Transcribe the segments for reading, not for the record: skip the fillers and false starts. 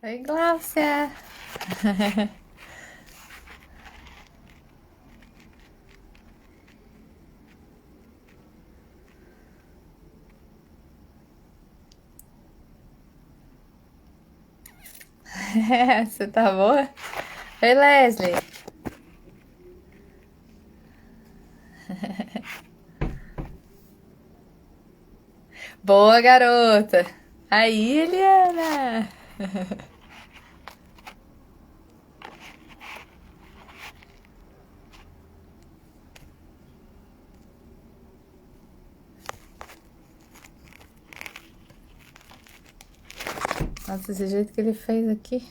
Oi, Gláucia. Você tá boa? Oi, Leslie. Boa, garota. Aí, Eliana. Nossa, esse jeito que ele fez aqui.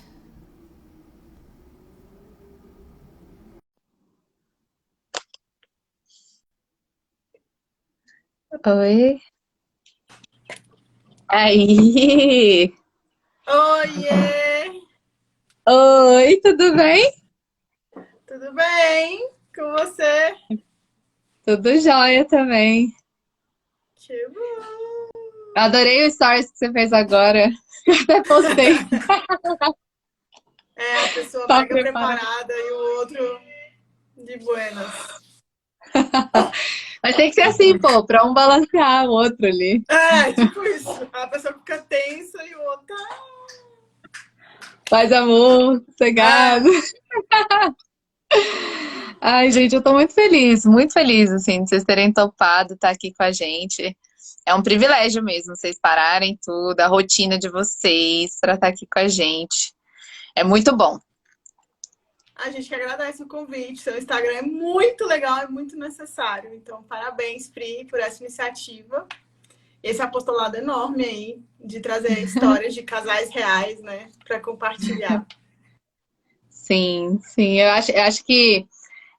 Oi. Aí. Oiê! Oi, tudo bem? Tudo bem com você? Tudo jóia também. Que bom! Adorei o stories que você fez agora. Até postei. É a pessoa Tá mega preparado. preparada e o outro de buenas. Mas tem que ser assim, pô, pra um balancear o outro ali. É, tipo isso. A pessoa fica tensa e o outro tá. Faz amor, sossegado. É, Ai, gente, eu tô muito feliz, assim, de vocês terem topado estar aqui com a gente. É um privilégio mesmo, vocês pararem tudo, a rotina de vocês, para estar aqui com a gente. É muito bom. a gente que agradece o convite. Seu Instagram é muito legal, é muito necessário. Então, parabéns, Pri, por essa iniciativa. Esse apostolado enorme aí de trazer histórias de casais reais, né, para compartilhar. Sim, sim, eu acho que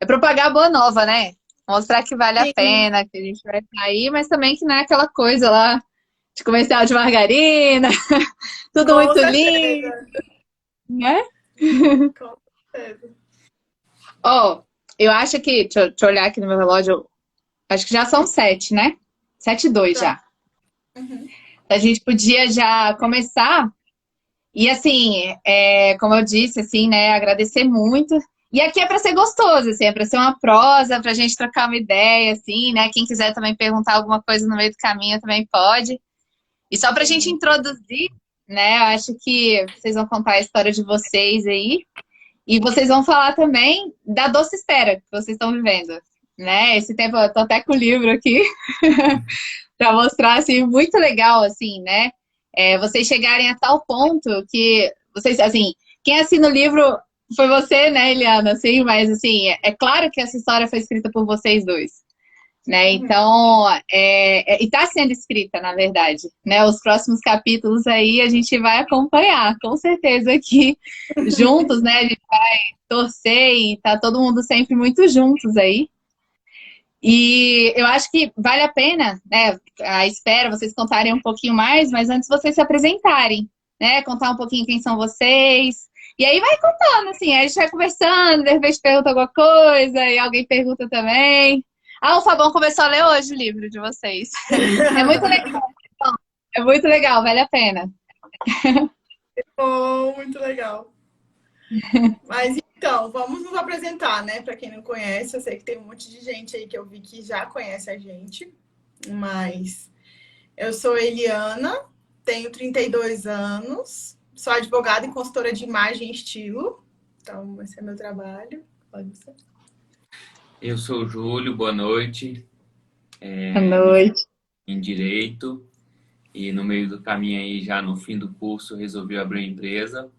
é propagar a boa nova, né? Mostrar que vale a Sim, pena, que a gente vai sair, mas também que não é aquela coisa lá de comercial de margarina, tudo com muito lindo, certeza. né? Com certeza. Ó, eu acho que, deixa eu olhar aqui no meu relógio, acho que já são 7, né? 7:02 Tá. já. Uhum. A gente podia já começar. E assim, como eu disse, assim, né? Agradecer muito. E aqui é para ser gostoso, assim, é para ser uma prosa, para a gente trocar uma ideia, assim, né? Quem quiser também perguntar alguma coisa no meio do caminho também pode. E só para a gente Sim. introduzir, né? Eu acho que vocês vão contar a história de vocês aí. E vocês vão falar também da doce espera que vocês estão vivendo, né? Esse tempo eu tô até com o livro aqui para mostrar assim muito legal assim, né? Vocês chegarem a tal ponto que vocês assim, quem assina o livro foi você, né, Eliana? Assim, mas assim, é claro que essa história foi escrita por vocês dois, né? Uhum. Então, e está sendo escrita, na verdade, né? Os próximos capítulos aí a gente vai acompanhar, com certeza aqui juntos, né? A gente vai torcer e tá todo mundo sempre muito juntos aí. E eu acho que vale a pena, né, a espera, vocês contarem um pouquinho mais, mas antes vocês se apresentarem, né, contar um pouquinho quem são vocês. E aí vai contando, assim, aí a gente vai conversando, de repente pergunta alguma coisa, e alguém pergunta também. Ah, o Fabão começou a ler hoje o livro de vocês. É muito legal, é muito legal, vale a pena. Oh, muito legal. Mas então, vamos nos apresentar, né? Para quem não conhece, eu sei que tem um monte de gente aí que eu vi que já conhece a gente, mas eu sou Eliana, tenho 32 anos, sou advogada e consultora de imagem e estilo. Então, esse é meu trabalho. Pode ser. Eu sou o Júlio, boa noite. Boa Me formei noite. em Direito e no meio do caminho aí, já no fim do curso, resolvi abrir uma empresa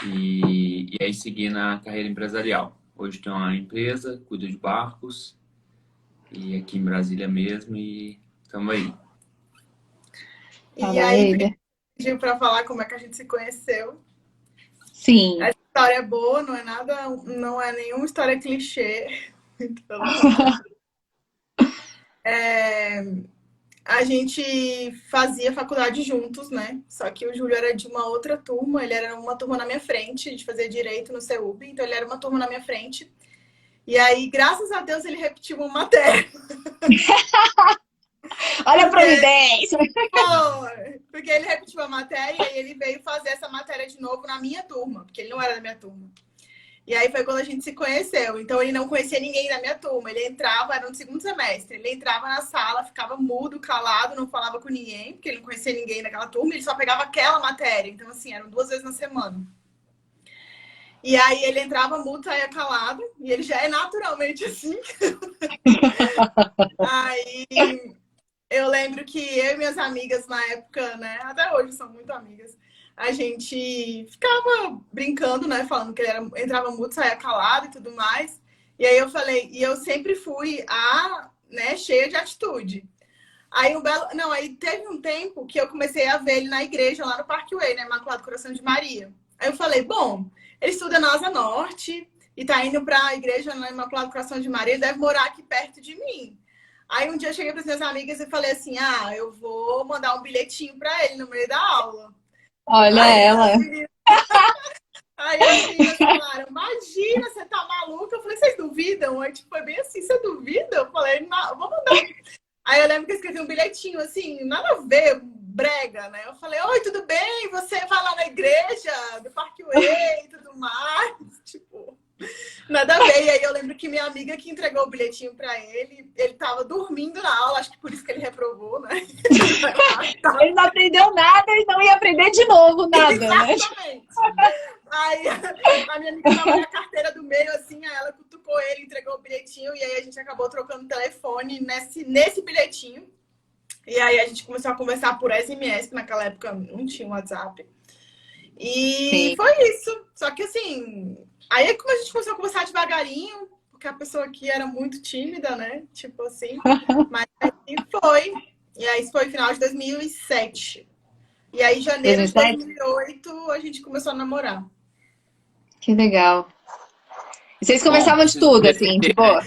e aí segui na carreira empresarial. Hoje tenho uma empresa, cuido de barcos e aqui em Brasília mesmo e estamos aí. E aí, Maravilha. pediu para falar como é que a gente se conheceu. Sim. Essa história é boa, não é nada, não é nenhuma história clichê, muito pelo contrário. A gente fazia faculdade juntos, né? Só que o Júlio era de uma outra turma, ele era uma turma na minha frente, a gente fazia direito no CEUB, então ele era uma turma na minha frente. E aí, graças a Deus, ele repetiu uma matéria, Olha a porque providência. pô, Porque ele repetiu a matéria e ele veio fazer essa matéria de novo na minha turma, porque ele não era da minha turma. E aí foi quando a gente se conheceu. Então ele não conhecia ninguém da minha turma. Ele entrava, era no segundo semestre, ele entrava na sala, ficava mudo, calado, não falava com ninguém, porque ele não conhecia ninguém daquela turma, ele só pegava aquela matéria. Então, assim, eram 2 vezes na semana. E aí ele entrava mudo, saía calado, e ele já é naturalmente assim. Aí eu lembro que eu e minhas amigas na época, né, até hoje são muito amigas, a gente ficava brincando, né, falando que ele entrava mudo, saía calado e tudo mais. E aí eu falei, e eu sempre fui né, cheia de atitude. Aí aí teve um tempo que eu comecei a ver ele na igreja lá no Parkway, né, Imaculado Coração de Maria. Aí eu falei, bom, ele estuda na Asa Norte e tá indo para a igreja na Imaculado Coração de Maria, ele deve morar aqui perto de mim. Aí um dia eu cheguei para as minhas amigas e falei assim, eu vou mandar um bilhetinho para ele no meio da aula. Olha Aí ela. Aí as meninas falaram, imagina, você tá maluca? Eu falei, vocês duvidam? Aí tipo, foi bem assim, você duvida? Eu falei, não, eu vou mandar. Aí eu lembro que eu escrevi um bilhetinho, assim, nada a ver, brega, né? Eu falei, oi, tudo bem? Você vai lá na igreja do Parkway e tudo mais? Tipo, nada a ver. E aí eu lembro que minha amiga que entregou o bilhetinho pra ele tava dormindo na aula, acho que por isso que ele reprovou, né? Ele não aprendeu nada e não ia aprender de novo nada, né? Exatamente. Aí a minha amiga tava na carteira do meio, assim, aí ela cutucou ele, entregou o bilhetinho, e aí a gente acabou trocando telefone nesse bilhetinho. E aí a gente começou a conversar por SMS, que naquela época não tinha WhatsApp. E Sim. foi isso. Só que assim, aí como a gente começou a conversar devagarinho, porque a pessoa aqui era muito tímida, né? Tipo assim, mas aí foi. E aí isso foi final de 2007. E aí, em janeiro de 2008, a gente começou a namorar. Que legal. E vocês conversavam de tudo, assim, de boa?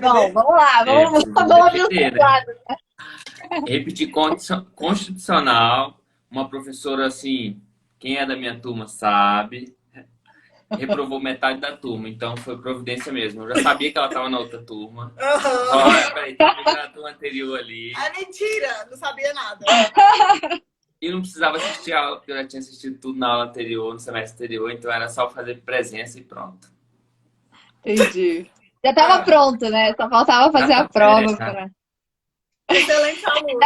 Bom, vamos lá, vamos abrir o teclado. Repetir constitucional, uma professora, assim, quem é da minha turma sabe, reprovou metade da turma, então foi providência mesmo. Eu já sabia que ela estava na outra turma. Olha, peraí, tem que na turma anterior ali. É mentira, não sabia nada. E não precisava assistir a aula, porque eu já tinha assistido tudo na aula anterior, no semestre anterior, então era só fazer presença e pronto. Entendi. Já estava pronto, né? Só faltava fazer a prova. Excelente aluno.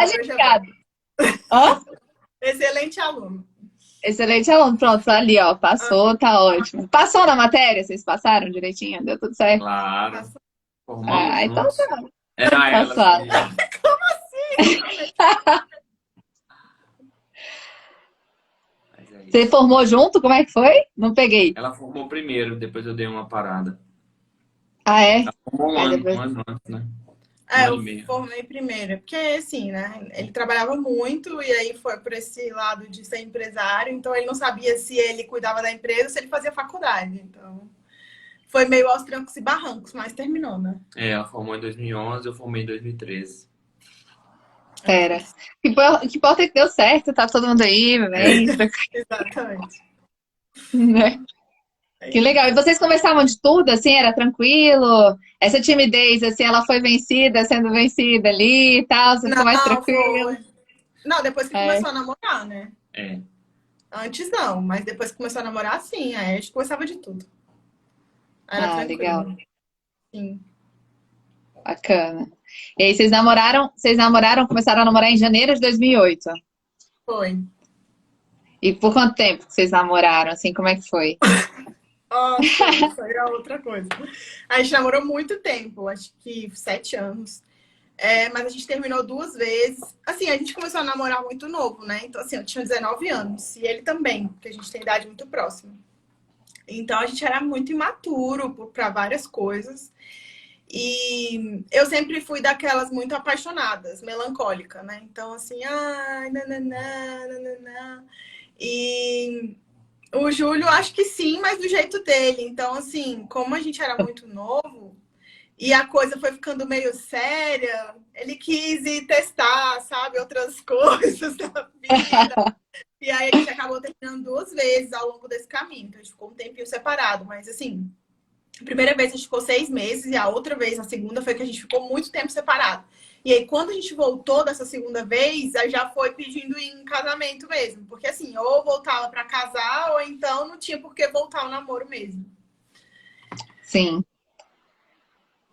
Excelente aluno. Excelente aluno. Pronto, ali, ó. Passou, tá ótimo. Passou na matéria? Vocês passaram direitinho? Deu tudo certo? Claro. Formamos então juntos. tá. Era ela. Assim. Como assim? Você formou junto? Como é que foi? Não peguei. Ela formou primeiro, depois eu dei uma parada. Ah, é? Ela formou um ano antes, né? Eu formei primeiro. Porque, assim, né? Ele trabalhava muito e aí foi por esse lado de ser empresário. Então, ele não sabia se ele cuidava da empresa ou se ele fazia faculdade. Então, foi meio aos trancos e barrancos, mas terminou, né? Ela formou em 2011, eu formei em 2013. Pera. Que importa que deu certo, tá todo mundo aí, bem. Exatamente. Né? Que legal. E vocês conversavam de tudo, assim, era tranquilo? Essa timidez, assim, ela foi vencida, sendo vencida ali e tal? Você ficou mais tranquilo? Não, depois que começou a namorar, né? É. Antes não, mas depois que começou a namorar, sim. Aí a gente conversava de tudo. Era tranquilo. Legal. Sim. Bacana. E aí vocês namoraram, começaram a namorar em janeiro de 2008? Foi. E por quanto tempo que vocês namoraram, assim, como é que foi? Isso aí é outra coisa. A gente namorou muito tempo, acho que 7 anos. Mas a gente terminou 2 vezes. Assim, a gente começou a namorar muito novo, né? Então, assim, eu tinha 19 anos. E ele também, porque a gente tem idade muito próxima. Então, a gente era muito imaturo para várias coisas. E eu sempre fui daquelas muito apaixonadas, melancólica, né? Então, assim, nananã. E o Júlio, acho que sim, mas do jeito dele. Então, assim, como a gente era muito novo e a coisa foi ficando meio séria, ele quis ir testar, sabe, outras coisas da vida. E aí a gente acabou terminando 2 vezes ao longo desse caminho. Então, a gente ficou um tempinho separado, mas assim, a primeira vez a gente ficou 6 meses e a outra vez, a segunda, foi que a gente ficou muito tempo separado. E aí, quando a gente voltou dessa segunda vez, aí já foi pedindo em casamento mesmo. Porque assim, ou voltava pra casar, ou então não tinha por que voltar ao namoro mesmo. Sim.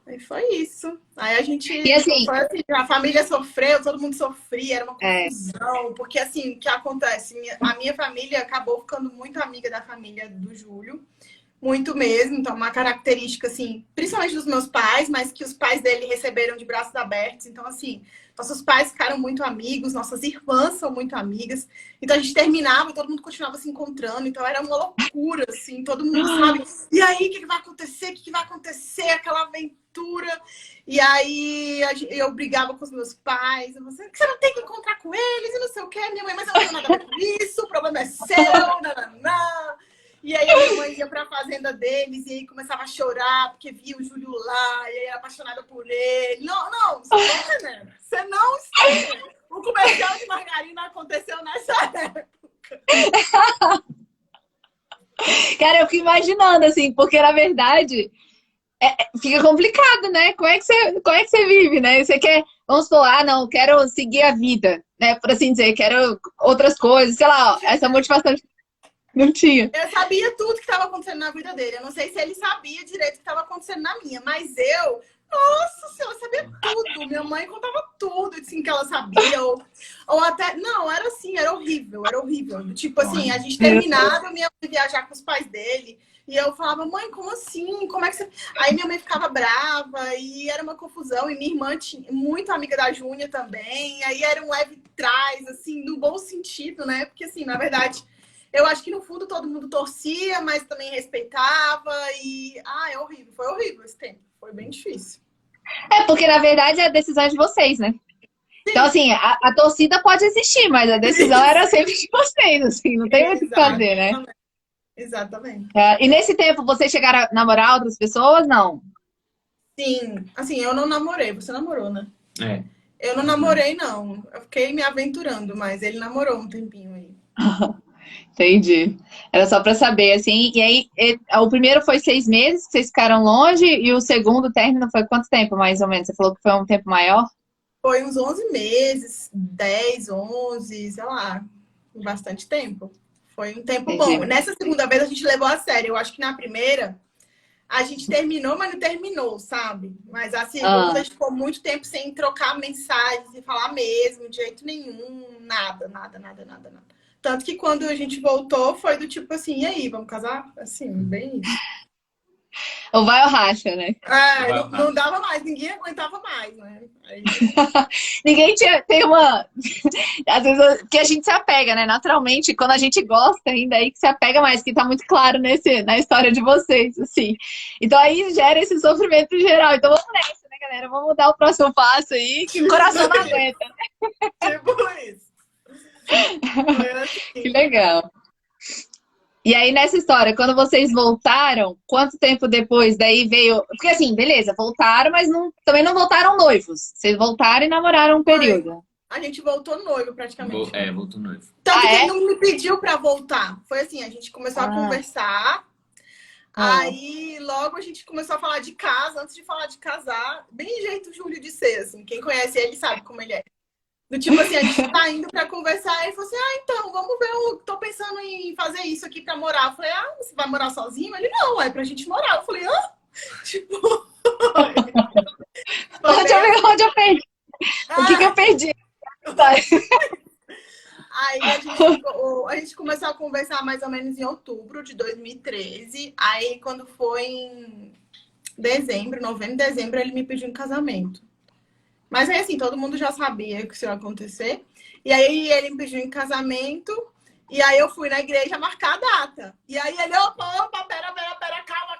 Aí foi isso. Aí a gente, E assim, foi assim, a família sofreu, todo mundo sofria, era uma é, confusão. Porque assim, o que acontece? A minha família acabou ficando muito amiga da família do Júlio. Muito mesmo, então uma característica, assim, principalmente dos meus pais, mas que os pais dele receberam de braços abertos. Então, assim, nossos pais ficaram muito amigos, nossas irmãs são muito amigas. Então, a gente terminava e todo mundo continuava se encontrando. Então, era uma loucura, assim, todo mundo sabe. E aí, o que vai acontecer? O que vai acontecer? Aquela aventura. E aí, eu brigava com os meus pais. Você não tem que encontrar com eles e não sei o quê. Minha mãe, mas eu não tenho nada a ver com isso. O problema é seu. Nananã. E aí a minha mãe ia pra fazenda deles e aí começava a chorar porque via o Júlio lá e aí era apaixonada por ele. Não, você não está entendendo. Você não está entendendo. O comercial de margarina aconteceu nessa época. cara, eu fico imaginando, assim, porque na verdade fica complicado, né? Como é que você vive, né? Você quer, vamos supor, não, quero seguir a vida, né? Por assim dizer, quero outras coisas, sei lá, ó, essa motivação não tinha. Eu sabia tudo que estava acontecendo na vida dele. Eu não sei se ele sabia direito o que estava acontecendo na minha, mas eu, nossa senhora, eu sabia tudo. Minha mãe contava tudo, assim, que ela sabia. Ou até, não, era assim, era horrível, era horrível. Tipo assim, a gente terminava, minha mãe viajar com os pais dele. E eu falava, mãe, como assim? Como é que você. Aí minha mãe ficava brava e era uma confusão. E minha irmã tinha muito amiga da Júnia também. Aí era um leve trás, assim, no bom sentido, né? Porque, assim, na verdade. Eu acho que no fundo todo mundo torcia, mas também respeitava e... é horrível. Foi horrível esse tempo. Foi bem difícil. Porque na verdade a decisão é de vocês, né? Sim. Então, assim, a torcida pode existir, mas a decisão era sempre de vocês, assim, não tem muito o que fazer, né? Exatamente. E nesse tempo, vocês chegaram a namorar outras pessoas? Não? Sim. Assim, eu não namorei. Você namorou, né? É. Eu não namorei, não. Eu fiquei me aventurando, mas ele namorou um tempinho aí. Entendi. Era só pra saber, assim. E aí, o primeiro foi 6 meses que vocês ficaram longe e o segundo término foi quanto tempo, mais ou menos? Você falou que foi um tempo maior? Foi uns 11 meses, 10, 11, sei lá, bastante tempo. Foi um tempo Entendi. bom. Nessa segunda vez a gente levou a sério. Eu acho que na primeira a gente terminou, mas não terminou, sabe? Mas a segunda a gente ficou muito tempo sem trocar mensagens, sem falar mesmo, de jeito nenhum, nada. Tanto que quando a gente voltou, foi do tipo assim, e aí, vamos casar? Assim, bem isso. Ou vai ou racha, né? Não dava mais, ninguém aguentava mais, né? Aí... Ninguém tem uma... Às vezes, que a gente se apega, né? Naturalmente, quando a gente gosta ainda, aí que se apega mais, que tá muito claro na história de vocês, assim. Então aí gera esse sofrimento geral. Então vamos nessa, né, galera? Vamos dar o próximo passo aí, que o coração não aguenta, né? Tipo isso. Que legal. E aí, nessa história, quando vocês voltaram, quanto tempo depois daí veio... Porque assim, beleza, voltaram, mas também não voltaram noivos. Vocês voltaram e namoraram um período. A gente voltou noivo, praticamente. Voltou noivo. Tanto que ele não me pediu pra voltar. Foi assim, a gente começou a conversar. Aí, logo, a gente começou a falar de casa. Antes de falar de casar, bem jeito Júlio de ser, assim. Quem conhece ele sabe como ele é. Do tipo assim, a gente tá indo pra conversar e ele falou assim, então, vamos ver, eu tô pensando em fazer isso aqui pra morar. Eu falei, você vai morar sozinho? Ele, não, é pra gente morar. Eu falei, Tipo... Onde eu perdi? O que eu perdi? Aí a gente começou a conversar mais ou menos em outubro de 2013. Aí quando foi em novembro, dezembro, ele me pediu em casamento. Mas aí, assim, todo mundo já sabia que isso ia acontecer. E aí, ele me pediu em casamento. E aí, eu fui na igreja marcar a data. E aí, ele, opa, pera, calma.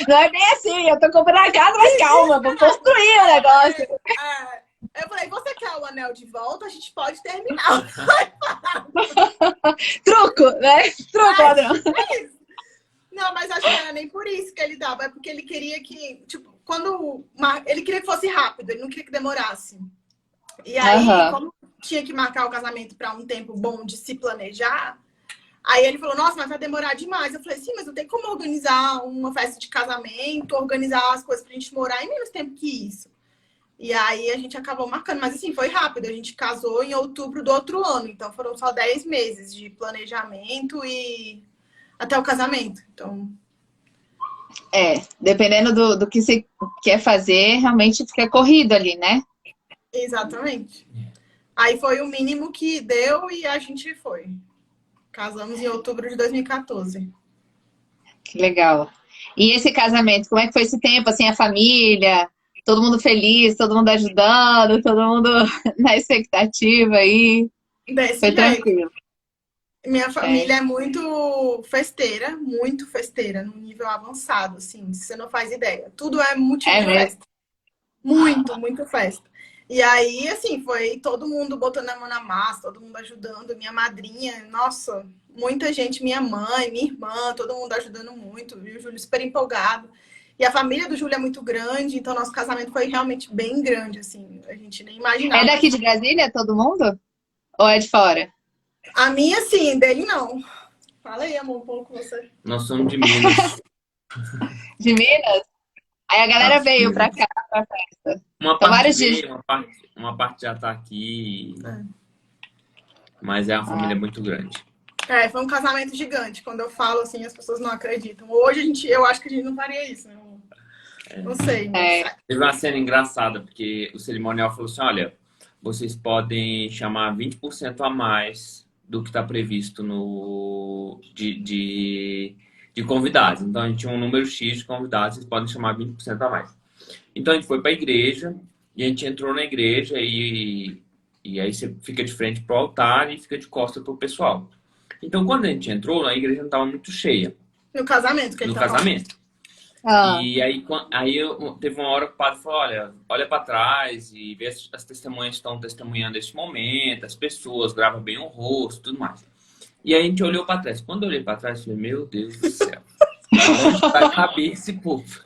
Não é bem assim, eu tô comprando a casa, mas calma, vou construir o negócio. Eu falei, você quer o anel de volta? A gente pode terminar. Truco, né? Truco, Adriano. É isso. Não, mas acho que não era nem por isso que ele dava. É porque ele queria que, tipo, ele queria que fosse rápido, ele não queria que demorasse. E aí, como tinha que marcar o casamento para um tempo bom de se planejar, aí ele falou, nossa, mas vai demorar demais. Eu falei, sim, mas não tem como organizar uma festa de casamento, organizar as coisas pra gente morar em menos tempo que isso. E aí a gente acabou marcando. Mas assim, foi rápido. A gente casou em outubro do outro ano. Então foram só 10 meses de planejamento e até o casamento. Então, Dependendo do que você quer fazer, realmente fica corrido ali, né? exatamente. Aí foi o mínimo que deu e a gente foi. Casamos em outubro de 2014. Que legal. E esse casamento, como é que foi esse tempo, assim, a família, todo mundo feliz, todo mundo ajudando, todo mundo na expectativa aí? Desse Foi jeito. tranquilo. Minha É, família é muito festeira, num nível avançado, assim, você não faz ideia. Tudo é motivo é de mesmo. festa. Muito festa. E aí, assim, foi todo mundo botando a mão na massa, todo mundo ajudando, minha madrinha, nossa, muita gente, minha mãe, minha irmã, todo mundo ajudando muito, viu? O Júlio super empolgado. E a família do Júlio é muito grande, então nosso casamento foi realmente bem grande, assim, a gente nem É imaginava. daqui de Brasília, todo mundo? Ou é de fora? A minha, sim, dele não. Fala aí, amor, um pouco com você. Nós somos de Minas. De Minas? Aí a galera Patos de veio pra cá, Minas. pra festa. Uma Então, parte vários dias. veio, uma parte já tá aqui, É. mas é uma Ah, família muito grande. É, foi um casamento gigante. Quando eu falo assim, as pessoas não acreditam. Hoje eu acho que a gente não faria isso, né? Não sei, mas é. Teve uma cena engraçada, porque o cerimonial falou assim, olha, vocês podem chamar 20% a mais do que está previsto de convidados. Então, a gente tinha um número X de convidados, vocês podem chamar 20% a mais. Então, a gente foi para a igreja, e a gente entrou na igreja, e aí você fica de frente para o altar e fica de costas para o pessoal. Então, quando a gente entrou, a igreja não estava muito cheia, no casamento que ele no tá falando. casamento. Ah, E aí teve uma hora que o padre falou, olha para trás e vê as testemunhas estão testemunhando esse momento, as pessoas, grava bem o rosto, tudo mais. E aí a gente olhou para trás. Quando eu olhei para trás, eu falei, meu Deus do céu, aonde vai caber esse povo?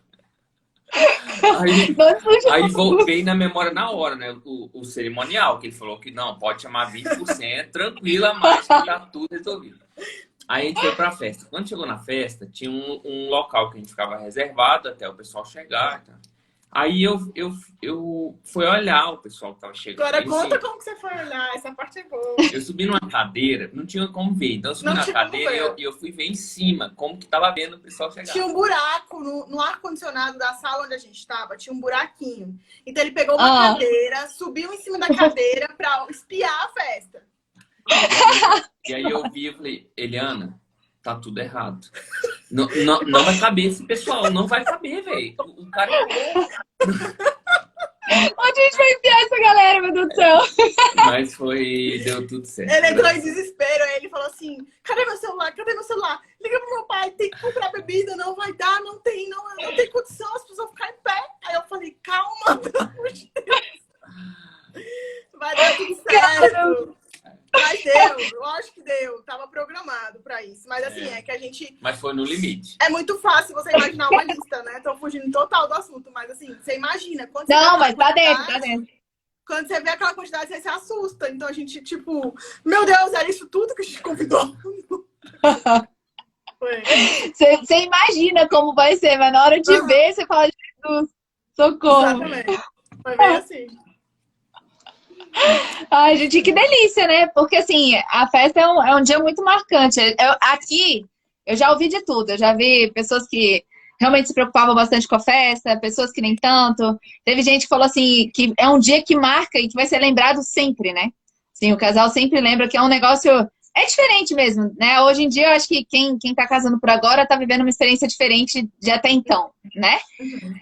Aí, não puxa aí tudo. veio na memória na hora, né? O cerimonial, que ele falou que não, pode chamar 20%, tranquila, mas que tá tudo resolvido. Aí a gente foi pra festa. Quando chegou na festa, tinha um local que a gente ficava reservado até o pessoal chegar. Tá? Aí eu fui olhar o pessoal que tava chegando. Agora Aí, conta assim, como que você foi olhar. Essa parte é boa. eu subi numa cadeira, não tinha como ver. Então eu subi Não na tinha como cadeira e ver. eu fui ver em cima como que tava vendo o pessoal chegar. Tinha um buraco no ar-condicionado da sala onde a gente estava, tinha um buraquinho. Então ele pegou uma Ah, cadeira, subiu em cima da cadeira pra espiar a festa. E aí eu vi e falei, Eliana, tá tudo errado. Não, não, não vai caber esse pessoal, não vai caber, velho. O cara é louco. onde a gente vai enfiar essa galera, meu Deus do céu? Mas deu tudo certo. Ele entrou em desespero, aí ele falou assim, cadê meu celular? Cadê meu celular? Liga pro meu pai, tem que comprar bebida, não vai dar, não tem condição, as pessoas vão ficar em pé. Aí eu falei, calma, pelo amor de Deus. Vai dar tudo certo. Mas deu, lógico que deu. Tava programado pra isso. Mas assim, é que a gente... Mas foi no limite. É muito fácil você imaginar uma lista, né? Tô fugindo total do assunto, mas assim, você imagina. Quando você vê Não, aquela mas tá dentro, quantidade, tá dentro. quando você vê aquela quantidade, você se assusta. Então a gente, tipo, meu Deus, era isso tudo que a gente convidou. Foi. Você imagina como vai ser, mas na hora de ver, você fala, Jesus, socorro. Exatamente. Foi bem assim. Ai, gente, que delícia, né? Porque, assim, a festa é um dia muito marcante. Aqui, eu já ouvi de tudo. Eu já vi pessoas que realmente se preocupavam bastante com a festa, pessoas que nem tanto. Teve gente que falou, assim, que é um dia que marca e que vai ser lembrado sempre, né? Assim, o casal sempre lembra que é um negócio... É diferente mesmo, né? Hoje em dia, eu acho que quem tá casando por agora tá vivendo uma experiência diferente de até então, né?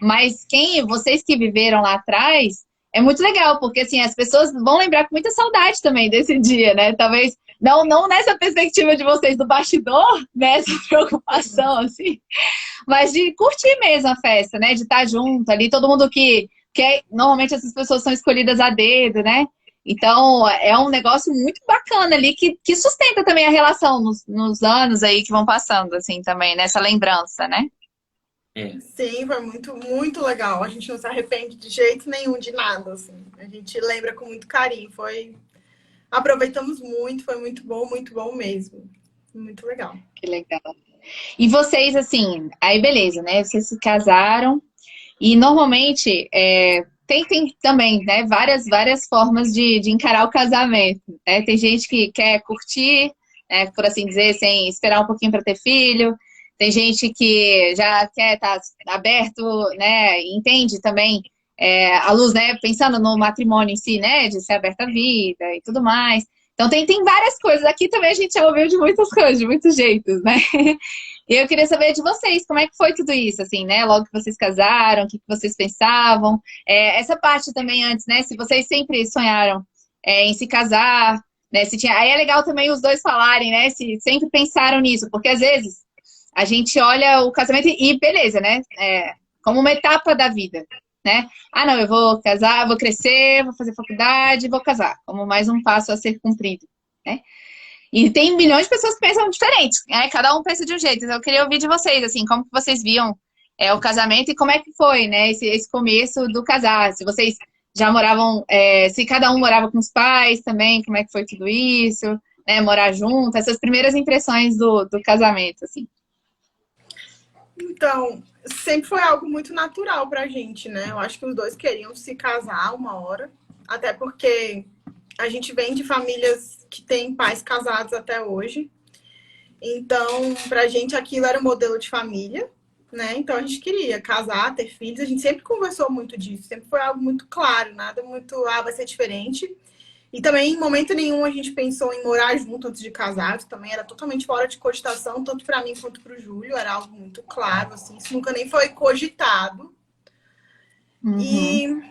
Mas vocês que viveram lá atrás... É muito legal, porque assim, as pessoas vão lembrar com muita saudade também desse dia, né? Talvez, não nessa perspectiva de vocês do bastidor, né? Essa preocupação, assim, mas de curtir mesmo a festa, né? De estar junto ali, todo mundo normalmente essas pessoas são escolhidas a dedo, né? Então, é um negócio muito bacana ali, que sustenta também a relação nos anos aí que vão passando, assim, também, nessa lembrança, né? É. Sim, foi muito legal. A gente não se arrepende de jeito nenhum de nada, assim. A gente lembra com muito carinho. Aproveitamos muito, foi muito bom mesmo. Muito legal. Que legal. E vocês, assim, aí beleza, né? Vocês se casaram e normalmente tem também, né, várias formas de encarar o casamento, né? Tem gente que quer curtir, né, por assim dizer, sem esperar um pouquinho para ter filho. Tem gente que já quer estar aberto, né, entende também a luz, né, pensando no matrimônio em si, né, de ser aberta à vida e tudo mais. Então tem várias coisas. Aqui também a gente já ouviu de muitas coisas, de muitos jeitos, né? E eu queria saber de vocês, como é que foi tudo isso, assim, né? Logo que vocês casaram, o que vocês pensavam? Essa parte também antes, né? Se vocês sempre sonharam em se casar, né? Se tinha... Aí é legal também os dois falarem, né? Se sempre pensaram nisso, porque às vezes a gente olha o casamento e beleza, né? Como uma etapa da vida, né? Ah, não, eu vou casar, vou crescer, vou fazer faculdade, vou casar. Como mais um passo a ser cumprido, né? E tem milhões de pessoas que pensam diferente, né? Cada um pensa de um jeito. Então, eu queria ouvir de vocês, assim, como que vocês viam o casamento e como é que foi, né? Esse começo do casar. Se vocês já moravam, se cada um morava com os pais também, como é que foi tudo isso, né? Morar junto, essas primeiras impressões do casamento, assim. Então, sempre foi algo muito natural pra gente, né? Eu acho que os dois queriam se casar uma hora, até porque a gente vem de famílias que têm pais casados até hoje. Então, pra gente aquilo era um modelo de família, né? Então a gente queria casar, ter filhos, a gente sempre conversou muito disso, sempre foi algo muito claro, nada muito, vai ser diferente. E também, em momento nenhum, a gente pensou em morar junto antes de casar. Isso também era totalmente fora de cogitação, tanto para mim quanto para o Júlio. Era algo muito claro, assim. Isso nunca nem foi cogitado. Uhum. E,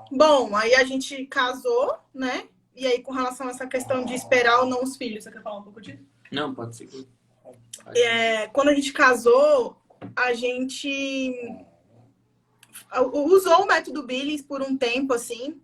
bom, aí a gente casou, né? E aí, com relação a essa questão de esperar ou não os filhos, você quer falar um pouco disso? Não, pode ser. Quando a gente casou, a gente usou o método Billings por um tempo, assim,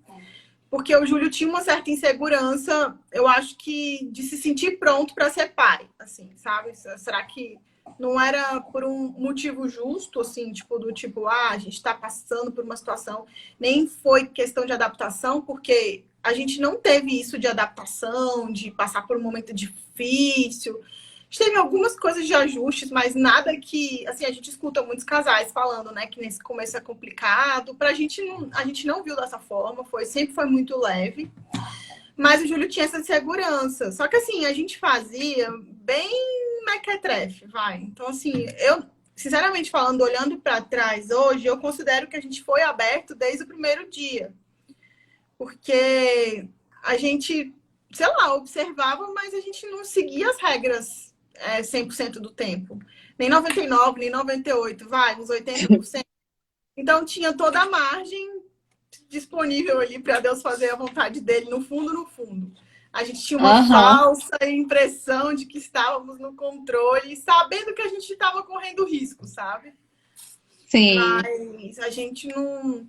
porque o Júlio tinha uma certa insegurança, eu acho que de se sentir pronto para ser pai, assim, sabe? Será que não era por um motivo justo, assim, a gente está passando por uma situação, nem foi questão de adaptação, porque a gente não teve isso de adaptação, de passar por um momento difícil. A gente teve algumas coisas de ajustes, mas nada que... Assim, a gente escuta muitos casais falando, né? Que nesse começo é complicado. A gente não viu dessa forma. Sempre foi muito leve. Mas o Júlio tinha essa segurança. Só que, assim, a gente fazia bem mequetrefe, vai. Então, assim, eu... Sinceramente falando, olhando para trás hoje, eu considero que a gente foi aberto desde o primeiro dia. Porque a gente, sei lá, observava, mas a gente não seguia as regras 100% do tempo. Nem 99%, nem 98%, vai, uns 80%. Então, tinha toda a margem disponível ali para Deus fazer a vontade dele, no fundo, no fundo. A gente tinha uma falsa impressão de que estávamos no controle, sabendo que a gente estava correndo risco, sabe? Sim. Mas a gente não...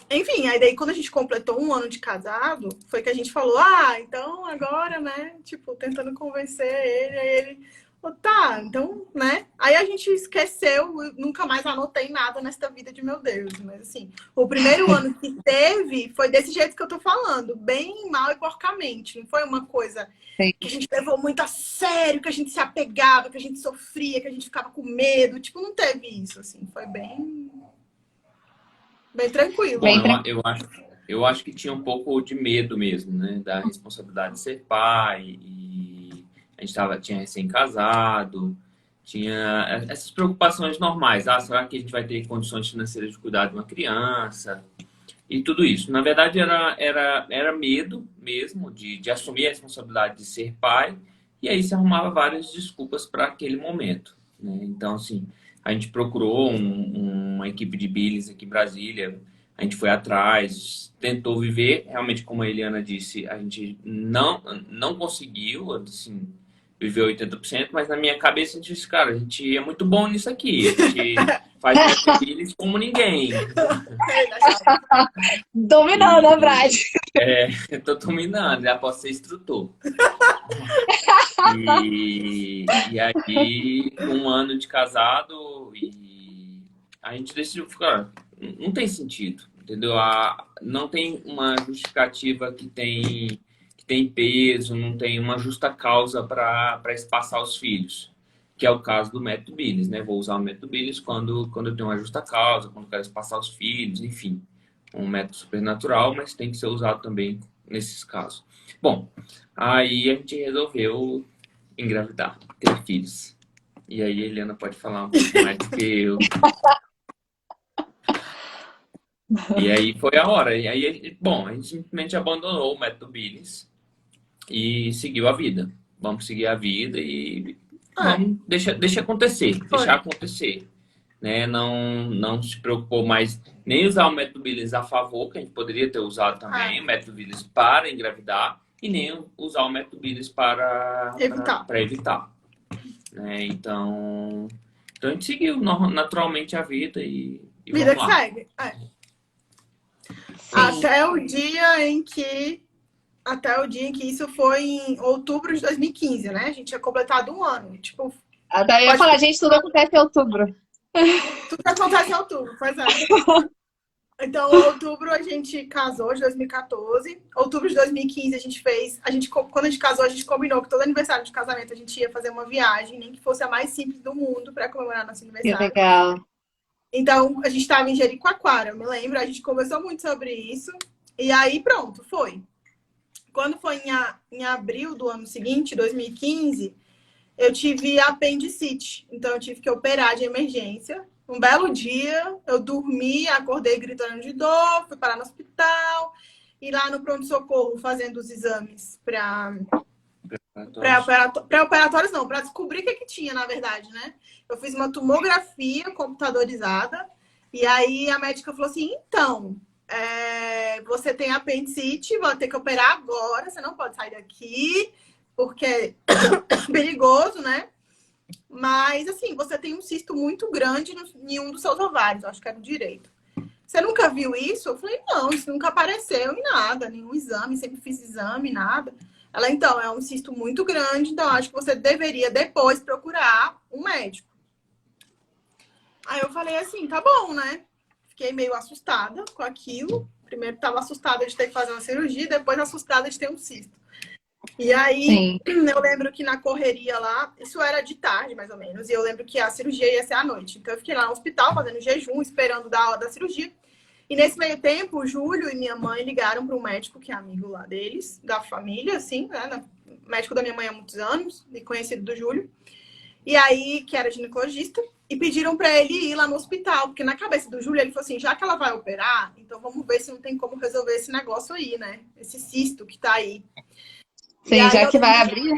Enfim, aí daí quando a gente completou 1 ano de casado, foi que a gente falou, então agora, né, tipo, tentando convencer ele, aí ele, tá, então, né, aí a gente esqueceu, nunca mais anotei nada nesta vida de meu Deus, mas assim, o primeiro ano que teve foi desse jeito que eu tô falando, bem mal e porcamente, não foi uma coisa que a gente levou muito a sério, que a gente se apegava, que a gente sofria, que a gente ficava com medo, tipo, não teve isso, assim, foi bem tranquilo. Bom, eu acho que tinha um pouco de medo mesmo, né? Da responsabilidade de ser pai. E a gente tinha recém-casado. Tinha essas preocupações normais. Será que a gente vai ter condições financeiras de cuidar de uma criança? E tudo isso. Na verdade, era medo mesmo de assumir a responsabilidade de ser pai. E aí se arrumava várias desculpas para aquele momento, né? Então, assim... A gente procurou uma equipe de Billings aqui em Brasília. A gente foi atrás, tentou viver. Realmente, como a Eliana disse, a gente não conseguiu, assim, viver 80%. Mas na minha cabeça, a gente disse, cara, a gente é muito bom nisso aqui. A gente faz Billings como ninguém. Dominando a prática. Tô dominando, já posso ser instrutor. E aí, 1 ano de casado, e a gente decidiu ficar. Não tem sentido, entendeu? Não tem uma justificativa que tem peso, não tem uma justa causa para espaçar os filhos, que é o caso do método Billings, né? Vou usar o método Billings quando eu tenho uma justa causa, quando eu quero espaçar os filhos, enfim. um método supernatural, mas tem que ser usado também nesses casos. Bom, aí a gente resolveu engravidar, ter filhos. E aí a Helena pode falar um pouco mais do que eu. E aí foi a hora. E aí, bom, a gente simplesmente abandonou o método Billings e seguiu a vida. Vamos seguir a vida e vamos, deixa acontecer, deixar acontecer. Né? Não se preocupou mais nem usar o método Billings a favor, que a gente poderia ter usado também, o método Billings para engravidar, e nem usar o método Billings para evitar. Né? Então a gente seguiu naturalmente a vida e vida vamos que lá. segue. Até o dia em que isso foi em outubro de 2015, né? A gente tinha completado um ano. Tipo, até eu ia falar, gente, tudo acontece em outubro. Tudo acontece em outubro, pois é. Então, outubro a gente casou, de 2014. Outubro de 2015 quando a gente casou, a gente combinou que todo aniversário de casamento a gente ia fazer uma viagem, nem que fosse a mais simples do mundo, para comemorar nosso aniversário. Que legal. Então, a gente estava em Jericoacoara, eu me lembro, a gente conversou muito sobre isso. E aí, pronto, foi. Quando foi em abril do ano seguinte, 2015, eu tive apendicite. Então, eu tive que operar de emergência. Um belo dia, eu dormi, acordei gritando de dor, fui parar no hospital. E lá no pronto-socorro, fazendo os exames pré-operatórios, não, para descobrir o que tinha, na verdade, né? Eu fiz uma tomografia computadorizada. E aí, a médica falou assim, então... você tem apendicite, vai ter que operar agora, você não pode sair daqui, porque é perigoso, né? Mas, assim, você tem um cisto muito grande em um dos seus ovários, acho que era o direito. Você nunca viu isso? Eu falei, não, isso nunca apareceu em nada, nenhum exame, sempre fiz exame, nada. Ela, então, é um cisto muito grande, então acho que você deveria depois procurar um médico. Aí eu falei assim, tá bom, né? Fiquei meio assustada com aquilo. Primeiro estava assustada de ter que fazer uma cirurgia, depois assustada de ter um cisto. E aí, eu lembro que na correria lá, isso era de tarde, mais ou menos, e eu lembro que a cirurgia ia ser à noite. Então, eu fiquei lá no hospital, fazendo jejum, esperando da hora da cirurgia. E nesse meio tempo, o Júlio e minha mãe ligaram para um médico que é amigo lá deles, da família, assim, né? Médico da minha mãe há muitos anos, e conhecido do Júlio. E aí, que era ginecologista, e pediram para ele ir lá no hospital, porque na cabeça do Júlio, ele falou assim, já que ela vai operar, então vamos ver se não tem como resolver esse negócio aí, né? Esse cisto que tá aí. Sim, já que vai abrir.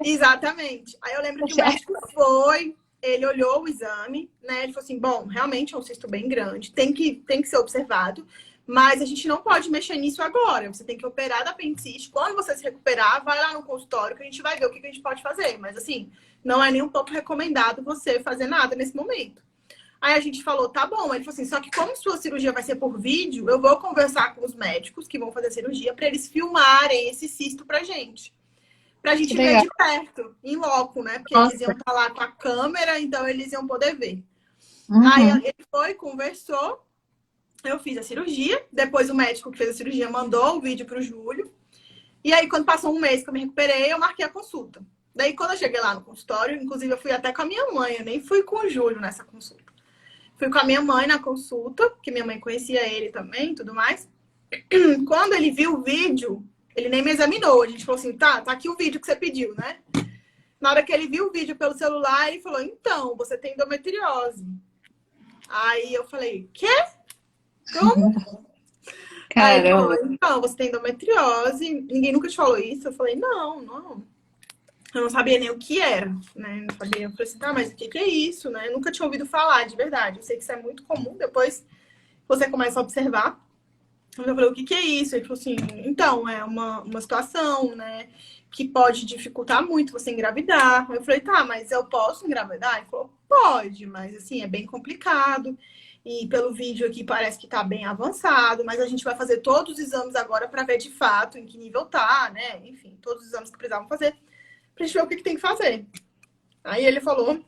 Exatamente. Aí eu lembro que o médico foi, ele olhou o exame, né? Ele falou assim, bom, realmente é um cisto bem grande, tem que ser observado, mas a gente não pode mexer nisso agora. Você tem que operar da apendicite. Quando você se recuperar, vai lá no consultório que a gente vai ver o que a gente pode fazer. Mas assim, não é nem um pouco recomendado você fazer nada nesse momento. Aí a gente falou, tá bom. Ele falou assim, só que como sua cirurgia vai ser por vídeo, eu vou conversar com os médicos que vão fazer a cirurgia para eles filmarem esse cisto pra gente. Pra gente ver de perto, em loco, né? Porque eles iam estar lá com a câmera, então eles iam poder ver. Aí ele foi, conversou, eu fiz a cirurgia, depois o médico que fez a cirurgia mandou o vídeo pro Júlio. E aí, quando passou um mês que eu me recuperei, eu marquei a consulta. Daí, quando eu cheguei lá no consultório, inclusive eu fui até com a minha mãe, eu nem fui com o Júlio nessa consulta. Fui com a minha mãe na consulta, porque minha mãe conhecia ele também e tudo mais. Quando ele viu o vídeo, ele nem me examinou. A gente falou assim, tá aqui o vídeo que você pediu, né? Na hora que ele viu o vídeo pelo celular, ele falou, então, você tem endometriose. Aí eu falei, quê? Como? Aí ele falou, então, você tem endometriose. Ninguém nunca te falou isso? Eu falei, não. Eu não sabia nem o que era, né? Não sabia. Eu falei assim, tá, mas o que é isso, né? Eu nunca tinha ouvido falar, de verdade. Eu sei que isso é muito comum, depois você começa a observar. Eu falei, o que é isso? Ele falou assim, então, é uma situação, né? Que pode dificultar muito você engravidar. Eu falei, tá, mas eu posso engravidar? Ele falou, pode, mas assim, é bem complicado. E pelo vídeo aqui parece que tá bem avançado, mas a gente vai fazer todos os exames agora para ver de fato em que nível tá, né? Enfim, todos os exames que precisavam fazer, pra gente ver o que tem que fazer. Aí ele falou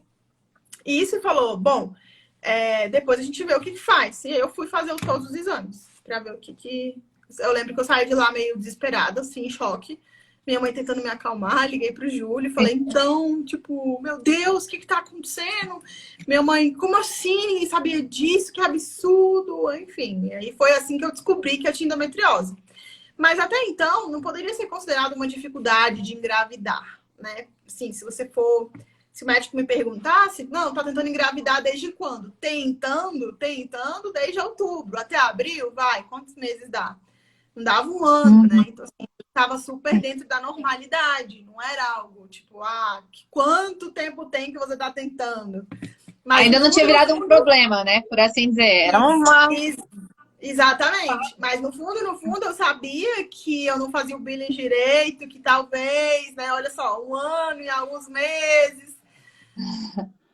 isso e falou, bom, depois a gente vê o que faz. E eu fui fazer todos os exames pra ver o que... Eu lembro que eu saí de lá meio desesperada, assim, em choque. Minha mãe tentando me acalmar, liguei pro Júlio e falei, então, tipo, meu Deus, o que que tá acontecendo? Minha mãe, como assim? Ninguém sabia disso, que absurdo. Enfim, aí foi assim que eu descobri que eu tinha endometriose. Mas até então, não poderia ser considerado uma dificuldade de engravidar, né? Sim, se você for... Se o médico me perguntasse, não, tá tentando engravidar desde quando? Tentando desde outubro. Até abril, vai, quantos meses dá? Não dava um ano, né? Então, assim, eu estava super dentro da normalidade. Não era algo tipo, quanto tempo tem que você tá tentando? Mas Ainda no não tinha fundo, no virado um fundo, problema, né? Por assim dizer. Era uma. exatamente. Mas no fundo, eu sabia que eu não fazia o billing direito, que talvez, né? Olha só, um ano e alguns meses.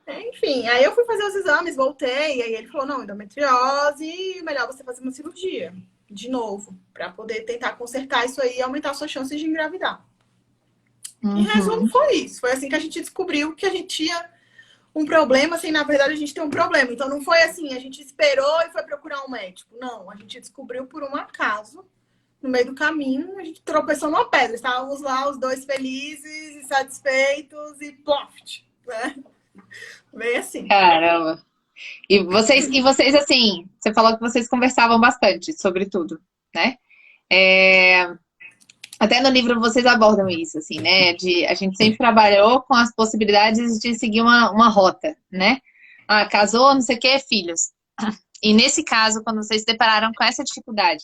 Enfim, aí eu fui fazer os exames, voltei, e aí ele falou, não, endometriose, melhor você fazer uma cirurgia, de novo, para poder tentar consertar isso aí e aumentar suas chances de engravidar. Em resumo, foi isso. Foi assim que a gente descobriu que a gente tinha um problema, assim, na verdade a gente tem um problema. Então não foi assim, a gente esperou e foi procurar um médico. Não, a gente descobriu por um acaso, no meio do caminho, a gente tropeçou numa pedra. Estávamos lá, os dois felizes e satisfeitos e ploft, né? Bem assim. Caramba. E vocês, assim, você falou que vocês conversavam bastante sobre tudo, né? É, até no livro vocês abordam isso, assim, né? A gente sempre trabalhou com as possibilidades de seguir uma rota, né? Ah, casou, não sei o que, filhos. E nesse caso, quando vocês se depararam com essa dificuldade,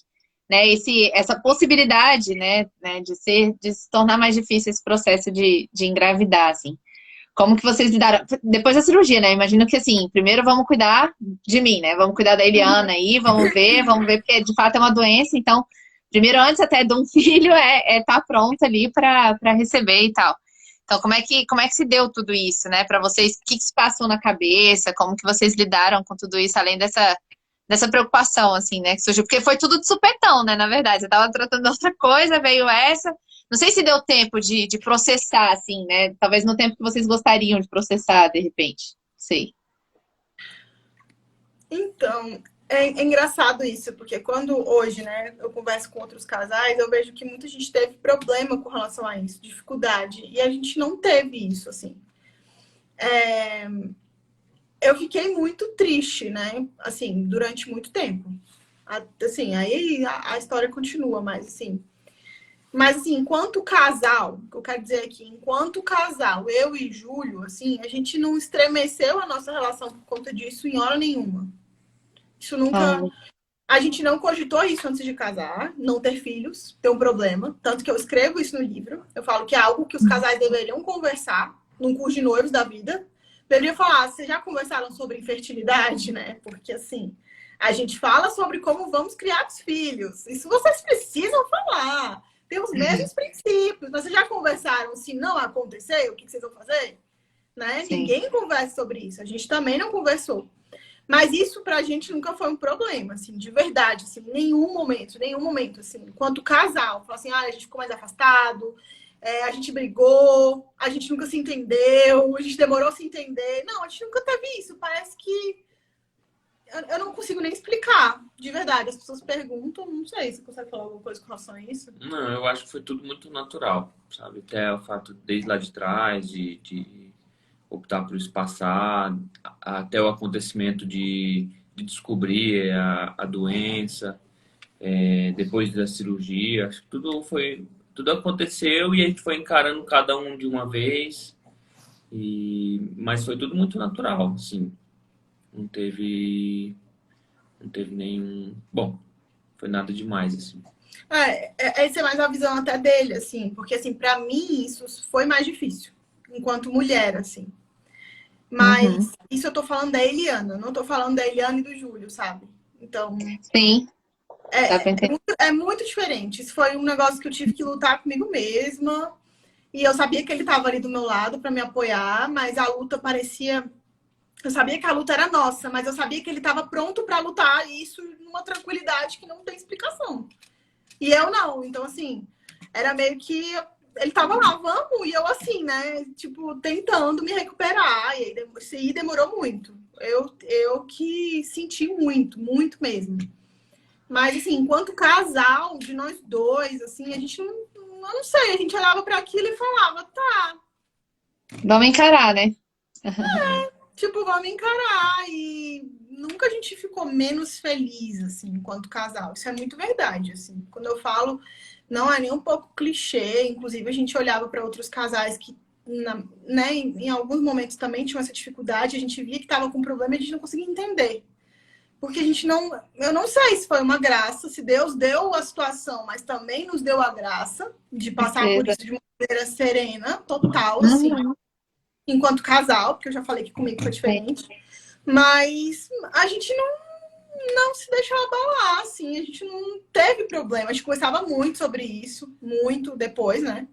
né? Essa possibilidade, né, de se tornar mais difícil esse processo de engravidar, assim. Como que vocês lidaram? Depois da cirurgia, né? Imagino que, assim, primeiro vamos cuidar de mim, né? Vamos cuidar da Eliana aí, vamos ver, porque de fato é uma doença, então, primeiro, antes até de um filho, tá pronto ali para receber e tal. Então, como é que se deu tudo isso, né? Para vocês, o que se passou na cabeça? Como que vocês lidaram com tudo isso, além dessa preocupação, assim, né? Que surgiu? Porque foi tudo de supetão, né? Na verdade, eu tava tratando de outra coisa, veio essa. Não sei se deu tempo de processar, assim, né? Talvez no tempo que vocês gostariam de processar, de repente. Não sei. Então, é engraçado isso, porque quando hoje, né, eu converso com outros casais, eu vejo que muita gente teve problema com relação a isso, dificuldade, e a gente não teve isso, assim. Eu fiquei muito triste, né, assim, durante muito tempo. Assim, aí a história continua, mas assim, enquanto casal, o que eu quero dizer aqui, enquanto casal, eu e Júlio, assim, a gente não estremeceu a nossa relação por conta disso em hora nenhuma. Isso nunca. A gente não cogitou isso antes de casar, não ter filhos, ter um problema. Tanto que eu escrevo isso no livro. Eu falo que é algo que os casais deveriam conversar num curso de noivos da vida. Deveriam falar, vocês já conversaram sobre infertilidade, né? Porque assim, a gente fala sobre como vamos criar os filhos. Isso vocês precisam falar. Tem os mesmos princípios. Mas vocês já conversaram se não acontecer, o que vocês vão fazer? Né? Sim. Ninguém conversa sobre isso. A gente também não conversou. Mas isso pra gente nunca foi um problema, assim, de verdade, assim, nenhum momento, assim, enquanto casal, falar assim, a gente ficou mais afastado, a gente brigou, a gente nunca se entendeu, a gente demorou a se entender. Não, a gente nunca teve isso, parece que eu não consigo nem explicar, de verdade. As pessoas perguntam, não sei se você consegue falar alguma coisa com relação a isso. Não, eu acho que foi tudo muito natural, sabe? Até o fato, desde lá de trás, de optar por espaçar, até o acontecimento de descobrir a doença, depois da cirurgia, acho que tudo aconteceu e a gente foi encarando cada um de uma vez, mas foi tudo muito natural, assim, não teve nenhum, bom, foi nada demais, assim. Essa é mais a visão até dele, assim, porque, assim, pra mim isso foi mais difícil, enquanto mulher, assim. Mas isso eu tô falando da Eliana, não tô falando da Eliana e do Júlio, sabe? Então, Sim, dá pra entender. é muito diferente. Isso foi um negócio que eu tive que lutar comigo mesma. E eu sabia que ele tava ali do meu lado pra me apoiar, mas a luta parecia. Eu sabia que a luta era nossa, mas eu sabia que ele tava pronto pra lutar e isso numa tranquilidade que não tem explicação. E eu não. Então, assim, era meio que ele tava lá, vamos, e eu assim, né? Tipo, tentando me recuperar. E aí isso aí demorou muito. Eu que senti muito, muito mesmo. Mas, assim, enquanto casal de nós dois, assim, a gente eu não sei, a gente olhava para aquilo e falava, tá, Vamos encarar, né? tipo, vamos encarar. E nunca a gente ficou menos feliz, assim, enquanto casal. Isso é muito verdade, assim. Quando eu falo, não é nem um pouco clichê. Inclusive, a gente olhava para outros casais que, né, em alguns momentos também tinham essa dificuldade. A gente via que estava com problema e a gente não conseguia entender. Porque a gente não... Eu não sei se foi uma graça, se Deus deu a situação, mas também nos deu a graça de passar por Certeza. isso de uma maneira serena, total, assim, Uhum. enquanto casal, porque eu já falei que comigo foi diferente. Mas a gente não se deixou abalar, assim, a gente não teve problema. A gente conversava muito sobre isso, muito depois, né?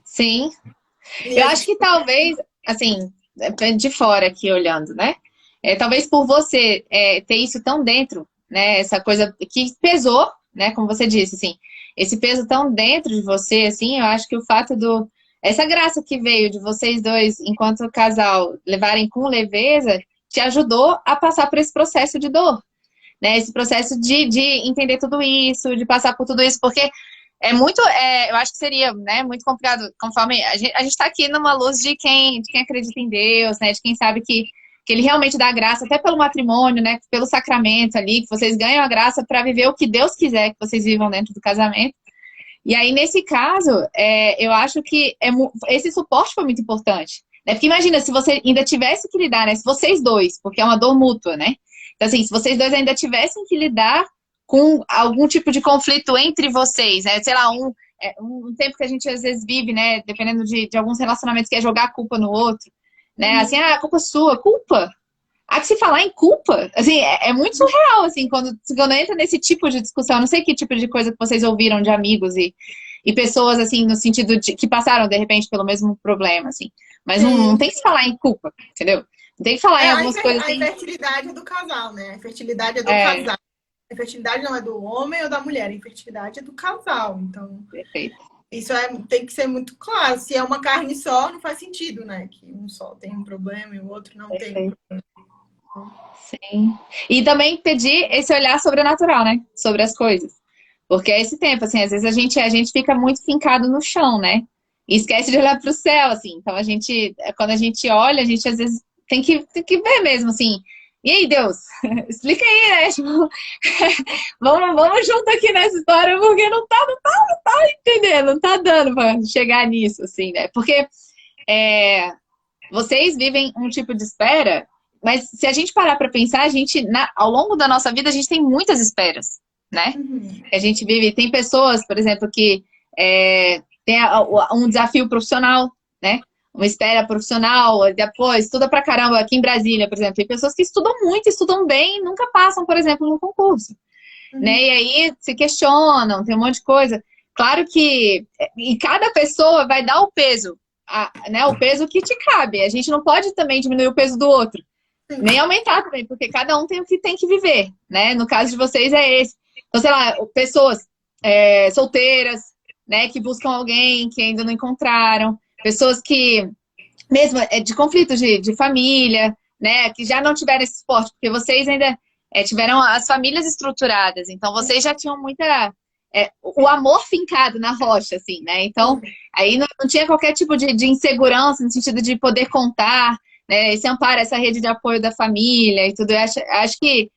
Sim. E Eu a acho gente... que talvez, assim, de fora aqui olhando, né? Talvez por você ter isso tão dentro, né? Essa coisa que pesou, né? Como você disse, assim, esse peso tão dentro de você, assim, eu acho que o fato essa graça que veio de vocês dois, enquanto casal, levarem com leveza, te ajudou a passar por esse processo de dor, né? Esse processo de entender tudo isso, de passar por tudo isso, porque eu acho que seria, né, muito complicado, conforme a gente tá aqui numa luz de quem acredita em Deus, né, de quem sabe que ele realmente dá graça, até pelo matrimônio, né, pelo sacramento ali, que vocês ganham a graça para viver o que Deus quiser que vocês vivam dentro do casamento. E aí, nesse caso, eu acho que esse suporte foi muito importante, né, porque imagina, se você ainda tivesse que lidar, né, se vocês dois, porque é uma dor mútua, né, então assim, se vocês dois ainda tivessem que lidar com algum tipo de conflito entre vocês, né? Sei lá, um tempo que a gente às vezes vive, né? Dependendo de alguns relacionamentos, que é jogar a culpa no outro, né? Assim, a culpa é sua, culpa. Há que se falar em culpa, assim, é muito surreal, assim, quando entra nesse tipo de discussão. Eu não sei que tipo de coisa que vocês ouviram de amigos e pessoas, assim, no sentido de que passaram, de repente, pelo mesmo problema, assim. Mas não tem que se falar em culpa, entendeu? Não tem que falar em algumas coisas A assim. infertilidade é do casal, né? A infertilidade é do É, casal. A infertilidade não é do homem ou da mulher, a infertilidade é do casal. Então, perfeito. isso tem que ser muito claro. Se é uma carne só, não faz sentido, né? Que um só tem um problema e o outro não tem um Perfeito. problema. Sim. E também pedir esse olhar sobrenatural, né? Sobre as coisas. Porque é esse tempo, assim, às vezes a gente fica muito fincado no chão, né? E esquece de olhar para o céu, assim. Então quando a gente olha, a gente às vezes tem que ver mesmo, assim. E aí, Deus, explica aí, né? Tipo, vamos junto aqui nessa história, porque não tá entendendo, não tá dando para chegar nisso, assim, né? Porque vocês vivem um tipo de espera, mas se a gente parar para pensar, ao longo da nossa vida, a gente tem muitas esperas, né? Uhum. A gente vive, tem pessoas, por exemplo, que tem um desafio profissional, né? Uma espera profissional, depois estuda pra caramba. Aqui em Brasília, por exemplo, tem pessoas que estudam muito, estudam bem, e nunca passam, por exemplo, num concurso, né? E aí se questionam, tem um monte de coisa. Claro que e cada pessoa vai dar o peso, né? O peso que te cabe. A gente não pode também diminuir o peso do outro, Sim. nem aumentar também, porque cada um tem o que tem que viver, né? No caso de vocês é esse. Então, sei lá, pessoas solteiras, né, que buscam alguém que ainda não encontraram, pessoas que, mesmo de conflitos de família, né, que já não tiveram esse suporte, porque vocês ainda tiveram as famílias estruturadas, então vocês já tinham o amor fincado na rocha, assim, né? Então, aí não tinha qualquer tipo de insegurança no sentido de poder contar, né? Esse amparo, essa rede de apoio da família e tudo. Eu acho que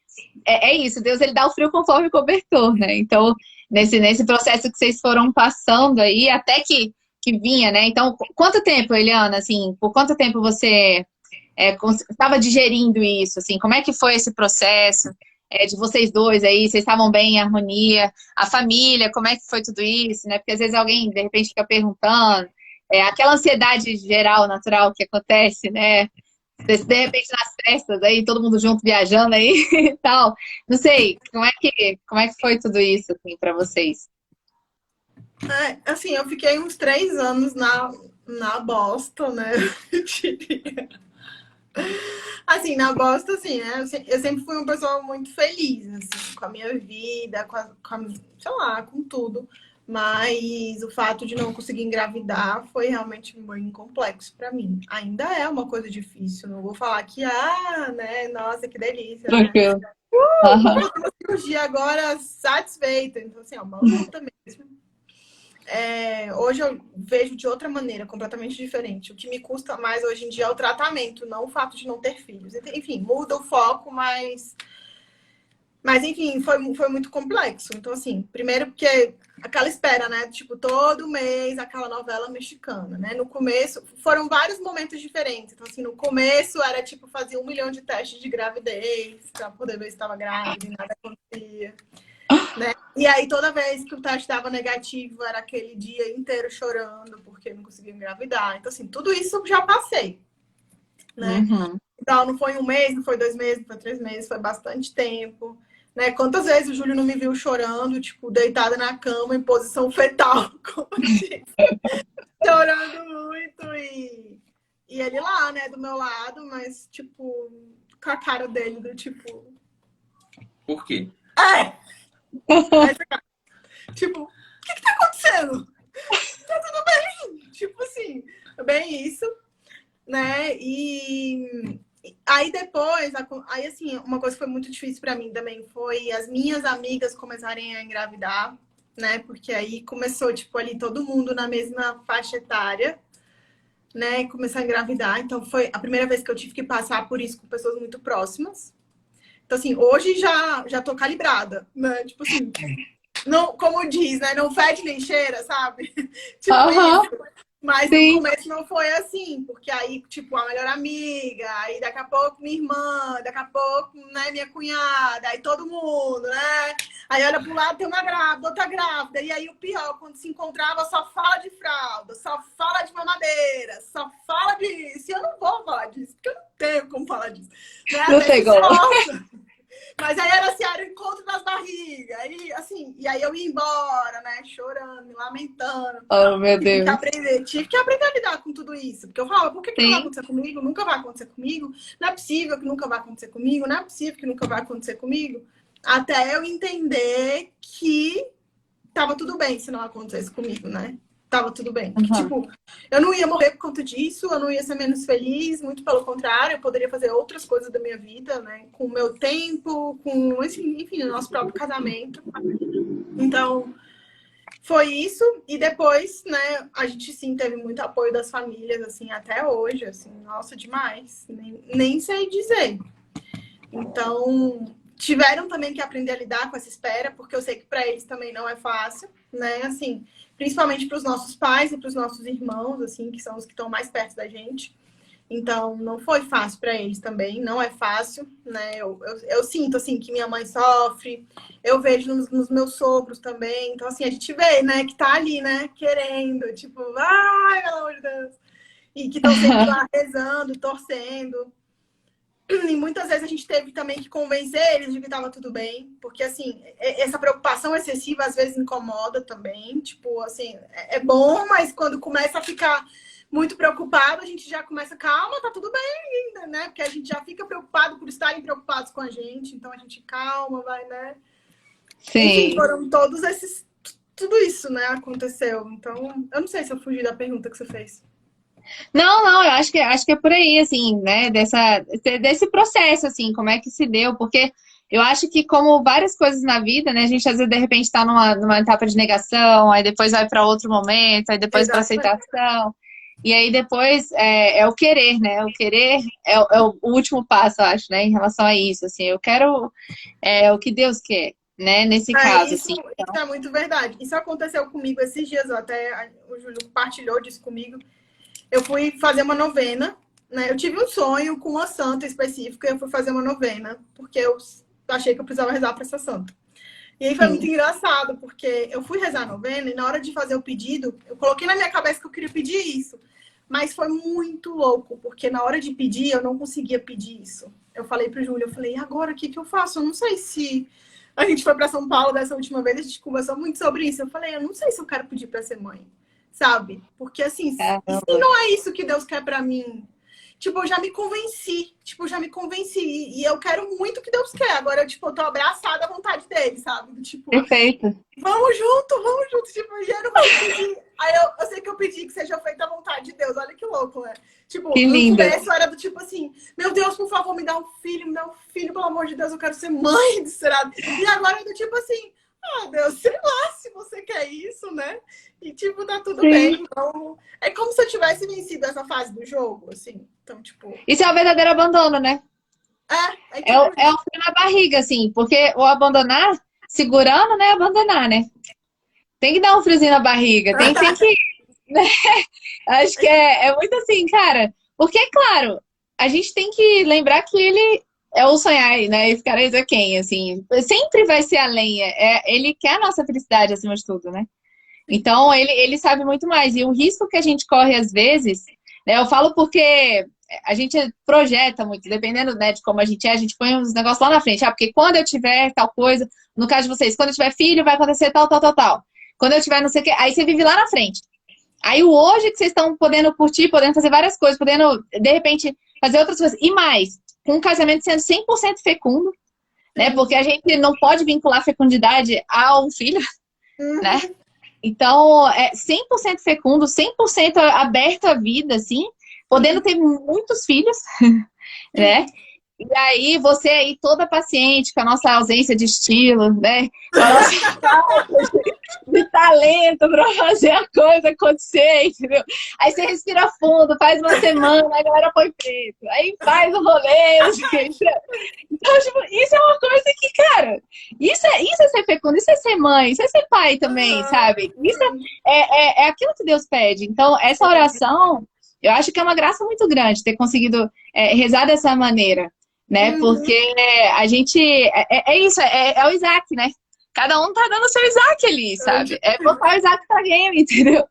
é isso, Deus ele dá o frio conforme o cobertor, né? Então, nesse processo que vocês foram passando aí, até que vinha, né? Então, quanto tempo, Eliana, assim, por quanto tempo você estava digerindo isso, assim? Como é que foi esse processo de vocês dois aí? Vocês estavam bem em harmonia? A família, como é que foi tudo isso, né? Porque às vezes alguém, de repente, fica perguntando, aquela ansiedade geral, natural que acontece, né? De repente nas festas aí, todo mundo junto viajando aí e tal. Não sei, como é que foi tudo isso, assim, pra vocês? Assim, eu fiquei uns 3 anos na bosta, né? Eu diria. Assim, na bosta, assim, né? Eu sempre fui uma pessoa muito feliz, assim, com a minha vida, sei lá, com tudo. Mas o fato de não conseguir engravidar foi realmente bem complexo para mim. Ainda é uma coisa difícil. Não vou falar que, né? Nossa, que delícia, né? Tranquilo. Aham. Cirurgia agora satisfeita. Então, assim, é uma luta mesmo. hoje eu vejo de outra maneira, completamente diferente. O que me custa mais hoje em dia é o tratamento, não o fato de não ter filhos. Enfim, muda o foco, mas enfim, foi muito complexo. Então, assim, primeiro porque aquela espera, né? Tipo, todo mês aquela novela mexicana, né? No começo, foram vários momentos diferentes. Então, assim, no começo era tipo, fazia 1 milhão de testes de gravidez pra poder ver se estava grávida e nada acontecia. Né? E aí, toda vez que o teste dava negativo, era aquele dia inteiro chorando porque não conseguia engravidar. Então, assim, tudo isso eu já passei, né? Uhum. Então, não foi 1 mês, não foi 2 meses, não foi 3 meses, foi bastante tempo. Né? Quantas vezes o Júlio não me viu chorando, tipo, deitada na cama, em posição fetal, como assim? Chorando muito e ele lá, né, do meu lado, mas, tipo, com a cara dele, do tipo... Por quê? Tipo, o que tá acontecendo? Tá tudo bem? Tipo assim, bem isso, né? E aí depois, aí assim, uma coisa que foi muito difícil pra mim também foi as minhas amigas começarem a engravidar, né? Porque aí começou, tipo, ali todo mundo na mesma faixa etária, né? E começou a engravidar. Então foi a primeira vez que eu tive que passar por isso com pessoas muito próximas. Então, assim, hoje já tô calibrada, né? Tipo assim, não, como diz, né? Não fede nem cheira, sabe? Tipo isso. Mas no começo não foi assim, porque aí, tipo, a melhor amiga, aí daqui a pouco minha irmã, daqui a pouco, né, minha cunhada, aí todo mundo, né? Aí olha pro lado, tem uma grávida, outra grávida. E aí o pior, quando se encontrava, só fala de fralda, só fala de mamadeira, só fala disso. E eu não vou falar disso, porque eu não tenho como falar disso. Né? Não tem como. Mas aí era assim, era o encontro das barrigas. Aí, assim, e aí eu ia embora, né? Chorando, me lamentando. Oh, meu Deus. Tive que aprender a lidar com tudo isso. Porque eu falava, por que não vai acontecer comigo? Nunca vai acontecer comigo. Não é possível que nunca vai acontecer comigo. Não é possível que nunca vai acontecer comigo. Até eu entender que tava tudo bem se não acontecesse comigo, né? Tava tudo bem. Que, tipo, eu não ia morrer por conta disso, eu não ia ser menos feliz, muito pelo contrário, eu poderia fazer outras coisas da minha vida, né? Com o meu tempo, com, enfim, o nosso próprio casamento. Então, foi isso. E depois, né, a gente, sim, teve muito apoio das famílias, assim, até hoje, assim, nossa, demais. Nem sei dizer. Então, tiveram também que aprender a lidar com essa espera, porque eu sei que para eles também não é fácil, né? Assim, principalmente para os nossos pais e para os nossos irmãos, assim, que são os que estão mais perto da gente. Então, não foi fácil para eles também, não é fácil, né? Eu sinto, assim, que minha mãe sofre, eu vejo nos meus sogros também. Então, assim, a gente vê, né, que tá ali, né, querendo, tipo, ai, pelo amor de Deus. E que estão sempre lá rezando, torcendo. E muitas vezes a gente teve também que convencer eles de que estava tudo bem, porque, assim, essa preocupação excessiva às vezes incomoda também. Tipo, assim, é bom, mas quando começa a ficar muito preocupado, a gente já começa, calma, tá tudo bem ainda, né? Porque a gente já fica preocupado por estarem preocupados com a gente, então a gente calma, vai, né? Sim. Enfim, foram todos esses... Tudo isso, né, aconteceu. Então, eu não sei se eu fugi da pergunta que você fez. Não, eu acho que é por aí, assim, né? Desse processo, assim, como é que se deu, porque eu acho que, como várias coisas na vida, né, a gente às vezes de repente está numa etapa de negação, aí depois vai para outro momento, aí depois para aceitação, e aí depois é o querer, né? O querer é o último passo, eu acho, né, em relação a isso, assim, eu quero o que Deus quer, né, nesse caso, isso, assim. Então... Isso é muito verdade. Isso aconteceu comigo esses dias, até o Júlio compartilhou disso comigo. Eu fui fazer uma novena, né? Eu tive um sonho com uma santa específica e eu fui fazer uma novena, porque eu achei que eu precisava rezar para essa santa. E aí foi muito engraçado, porque eu fui rezar a novena e na hora de fazer o pedido, eu coloquei na minha cabeça que eu queria pedir isso. Mas foi muito louco, porque na hora de pedir, eu não conseguia pedir isso. Eu falei pro Júlio, eu falei, e agora o que eu faço? Eu não sei se... A gente foi para São Paulo dessa última vez, a gente conversou muito sobre isso. Eu falei, eu não sei se eu quero pedir para ser mãe. Sabe? Porque, assim, se não é isso que Deus quer pra mim, tipo, eu já me convenci. E eu quero muito o que Deus quer. Agora, eu tô abraçada à vontade dele, sabe? Tipo, perfeito. Vamos junto. Tipo, eu não vou pedir. Aí eu sei que eu pedi que seja feita a vontade de Deus. Olha que louco, né? Tipo, que no começo era do tipo assim, meu Deus, por favor, me dá um filho, pelo amor de Deus, eu quero ser mãe do Serado. E agora é do tipo assim, Deus, sei lá se você quer isso, né? E tipo, tá tudo Sim. bem. Então, é como se eu tivesse vencido essa fase do jogo, assim. Então, tipo, Isso é o verdadeiro abandono, né? é É tipo é isso. o frio na barriga, assim, porque o abandonar, segurando, né? Abandonar, né? Tem que dar um friozinho na barriga, tem que. Acho que é muito assim, cara. Porque, claro, a gente tem que lembrar que ele é o sonhar, né? Esse cara é quem, assim. Sempre vai ser além. Ele quer a nossa felicidade acima de tudo, né? Então, ele sabe muito mais. E o risco que a gente corre às vezes, né? Eu falo porque a gente projeta muito, dependendo, né, de como a gente põe os negócios lá na frente. Ah, porque quando eu tiver tal coisa, no caso de vocês, quando eu tiver filho, vai acontecer tal, tal, tal, tal. Quando eu tiver não sei o quê, aí você vive lá na frente. Aí o hoje que vocês estão podendo curtir, podendo fazer várias coisas, podendo, de repente, fazer outras coisas. E mais, com um casamento sendo 100% fecundo, né? Sim. Porque a gente não pode vincular fecundidade a um filho, né? Uhum. Então, é 100% fecundo, 100% aberto à vida, assim, podendo ter muitos filhos, né? E aí, você aí toda paciente com a nossa ausência de estilo, né? Com a nossa falta de talento para fazer a coisa acontecer, entendeu? Aí você respira fundo, faz uma semana, a galera põe preto, aí faz o rolê, não sei o quê. Então, tipo, isso é uma coisa que, cara, isso é ser fecundo, isso é ser mãe, isso é ser pai também, Aham. sabe? Isso é aquilo que Deus pede. Então, essa oração, eu acho que é uma graça muito grande ter conseguido rezar dessa maneira, né? Uhum. Porque a gente, é isso, é o Isaac, né? Cada um tá dando o seu Isaac ali, sabe? É botar o Isaac pra game, entendeu?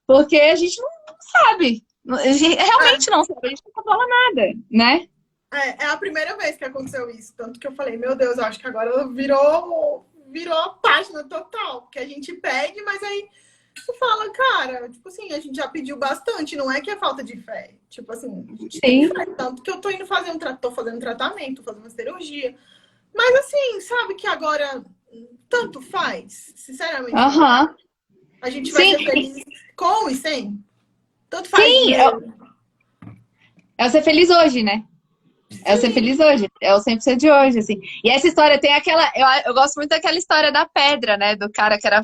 Porque a gente não sabe. A gente realmente não sabe, a gente não controla nada, né? É a primeira vez que aconteceu isso. Tanto que eu falei, meu Deus, eu acho que agora virou a página total. Porque a gente pede, mas aí tu fala, cara, tipo assim, a gente já pediu bastante, não é que é falta de fé. Tipo assim, a gente tem Sim. fé. Tanto que eu tô indo fazer tô fazendo tratamento, tô fazendo uma cirurgia. Mas assim, sabe que agora tanto faz, sinceramente falando. Aham. A gente vai Sim, ser feliz com e sem. Tanto faz sim, dinheiro. é o ser feliz hoje, né? É o ser Sim. feliz hoje, é o 100% de hoje, assim. E essa história tem aquela. Eu gosto muito daquela história da pedra, né? Do cara que era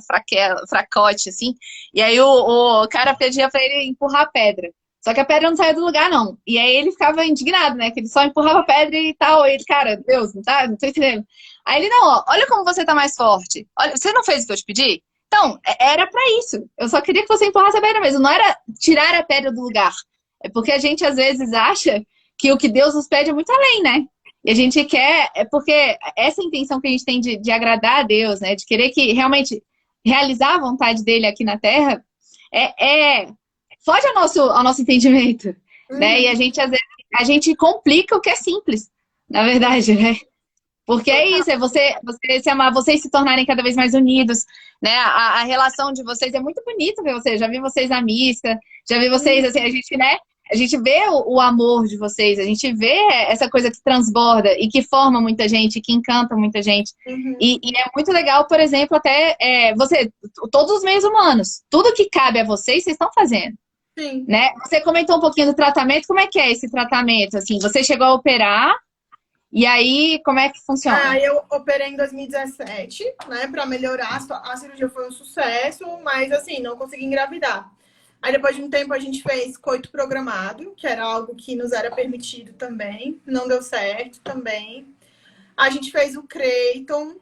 fracote, assim. E aí o cara pedia pra ele empurrar a pedra. Só que a pedra não saía do lugar, não. E aí ele ficava indignado, né? Que ele só empurrava a pedra e tal. E ele, cara, Deus, não tá? Não tô entendendo. Aí ele, não, ó, olha como você tá mais forte. Olha, você não fez o que eu te pedi? Então, era pra isso. Eu só queria que você empurrasse a pedra mesmo. Não era tirar a pedra do lugar. É porque a gente às vezes acha que o que Deus nos pede é muito além, né? E a gente quer, é porque essa intenção que a gente tem de agradar a Deus, né? De querer que realmente realizar a vontade dele aqui na Terra, foge ao nosso entendimento, né? E a Uhum. gente, às vezes, a gente complica o que é simples, na verdade, né? Porque é Total. isso, é você se amar, vocês se tornarem cada vez mais unidos, né? A relação de vocês é muito bonita ver vocês. Já vi vocês na missa, já vi vocês, assim, a gente, né? A gente vê o amor de vocês, a gente vê essa coisa que transborda e que forma muita gente, que encanta muita gente. Uhum. E é muito legal, por exemplo, até todos os meios humanos, tudo que cabe a vocês estão fazendo, Sim. né? Você comentou um pouquinho do tratamento, como é que é esse tratamento? Assim, você chegou a operar, e aí, como é que funciona? Eu operei em 2017, né, para melhorar. A cirurgia foi um sucesso, mas assim, não consegui engravidar. Aí depois de um tempo a gente fez coito programado, que era algo que nos era permitido também. Não deu certo também. A gente fez o Creighton,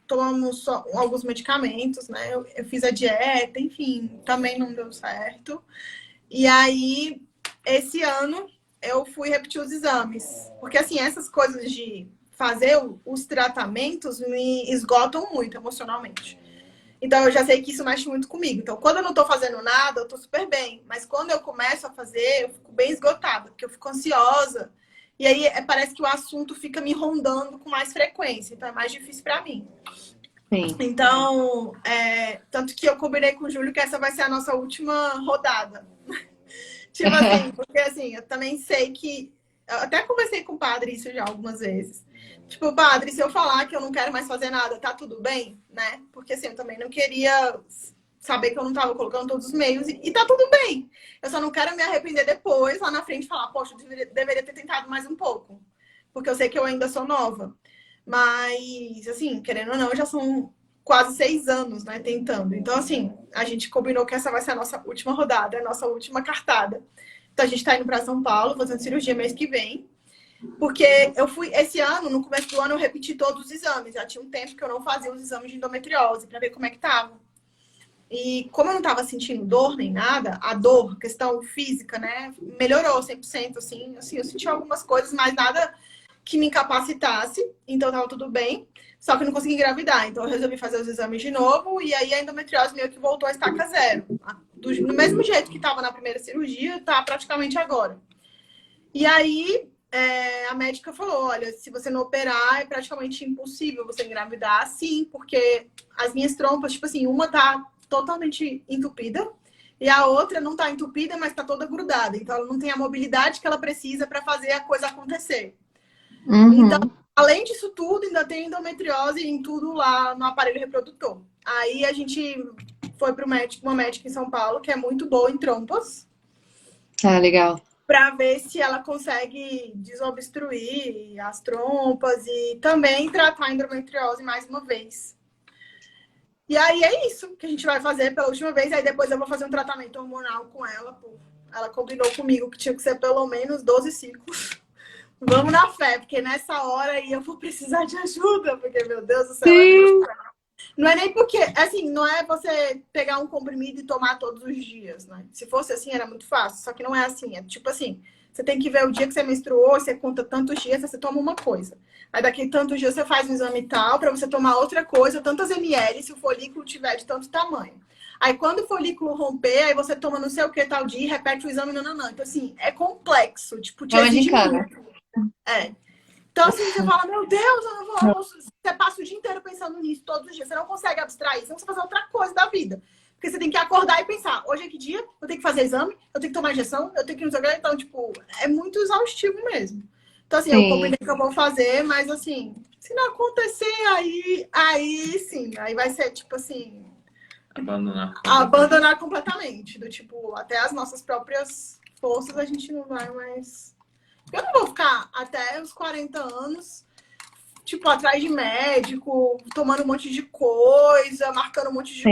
tomamos alguns medicamentos, né? Eu fiz a dieta, enfim, também não deu certo. E aí, esse ano, eu fui repetir os exames. Porque, assim, essas coisas de fazer os tratamentos me esgotam muito emocionalmente. Então, eu já sei que isso mexe muito comigo. Então, quando eu não tô fazendo nada, eu tô super bem. Mas quando eu começo a fazer, eu fico bem esgotada, porque eu fico ansiosa. E aí, parece que o assunto fica me rondando com mais frequência. Então, é mais difícil para mim. Sim. Então, tanto que eu combinei com o Júlio que essa vai ser a nossa última rodada. Tipo assim, porque assim, eu também sei que. Eu até conversei com o padre isso já algumas vezes. Tipo, padre, se eu falar que eu não quero mais fazer nada, tá tudo bem, né? Porque assim, eu também não queria saber que eu não tava colocando todos os meios e tá tudo bem. Eu só não quero me arrepender depois, lá na frente, e falar, poxa, eu deveria ter tentado mais um pouco. Porque eu sei que eu ainda sou nova. Mas, assim, querendo ou não, já são quase 6 anos, né, tentando. Então, assim, a gente combinou que essa vai ser a nossa última rodada, a nossa última cartada. Então, a gente tá indo para São Paulo, fazendo cirurgia mês que vem. Porque eu fui, esse ano, no começo do ano, eu repeti todos os exames. Já tinha um tempo que eu não fazia os exames de endometriose, para ver como é que tava. E como eu não tava sentindo dor nem nada, a dor, questão física, né, melhorou 100%, assim, eu senti algumas coisas, mas nada que me incapacitasse, então tava tudo bem, só que eu não consegui engravidar, então eu resolvi fazer os exames de novo, e aí a endometriose meio que voltou a estaca zero. Do mesmo jeito que tava na primeira cirurgia, tá praticamente agora. E aí, a médica falou, olha, se você não operar, é praticamente impossível você engravidar, sim, porque as minhas trompas, tipo assim, uma tá totalmente entupida e a outra não tá entupida, mas tá toda grudada. Então, ela não tem a mobilidade que ela precisa para fazer a coisa acontecer. Então, além disso tudo, ainda tem endometriose em tudo lá no aparelho reprodutor. Aí, a gente foi para uma médica em São Paulo, que é muito boa em trompas. Ah, legal. Para ver se ela consegue desobstruir as trompas e também tratar a endometriose mais uma vez. E aí é isso que a gente vai fazer pela última vez. Aí depois eu vou fazer um tratamento hormonal com ela. Pô. Ela combinou comigo que tinha que ser pelo menos 12 ciclos. Vamos na fé, porque nessa hora aí eu vou precisar de ajuda, porque, meu Deus do céu, não é nem porque, assim, não é você pegar um comprimido e tomar todos os dias, né? Se fosse assim, era muito fácil, só que não é assim. É tipo assim, você tem que ver o dia que você menstruou, você conta tantos dias, você toma uma coisa. Aí daqui a tantos dias você faz um exame tal, para você tomar outra coisa, tantas ml, se o folículo tiver de tanto tamanho. Aí quando o folículo romper, aí você toma não sei o que tal dia e repete o exame, nananã. Então, assim, é complexo, tipo, te exige muito. Então, assim, você fala, meu Deus, eu não vou... Você passa o dia inteiro pensando nisso todos os dias. Você não consegue abstrair, você não consegue fazer outra coisa da vida. Porque você tem que acordar e pensar, hoje é que dia? Eu tenho que fazer exame, eu tenho que tomar injeção, eu tenho que não sei o que. Então, tipo, é muito exaustivo mesmo. Então, assim, eu combinei que eu vou fazer, mas, assim, se não acontecer, aí sim. Aí vai ser, tipo assim... Abandonar completamente. Do tipo, até as nossas próprias forças a gente não vai mais... Eu não vou ficar até os 40 anos, tipo, atrás de médico, tomando um monte de coisa, marcando um monte de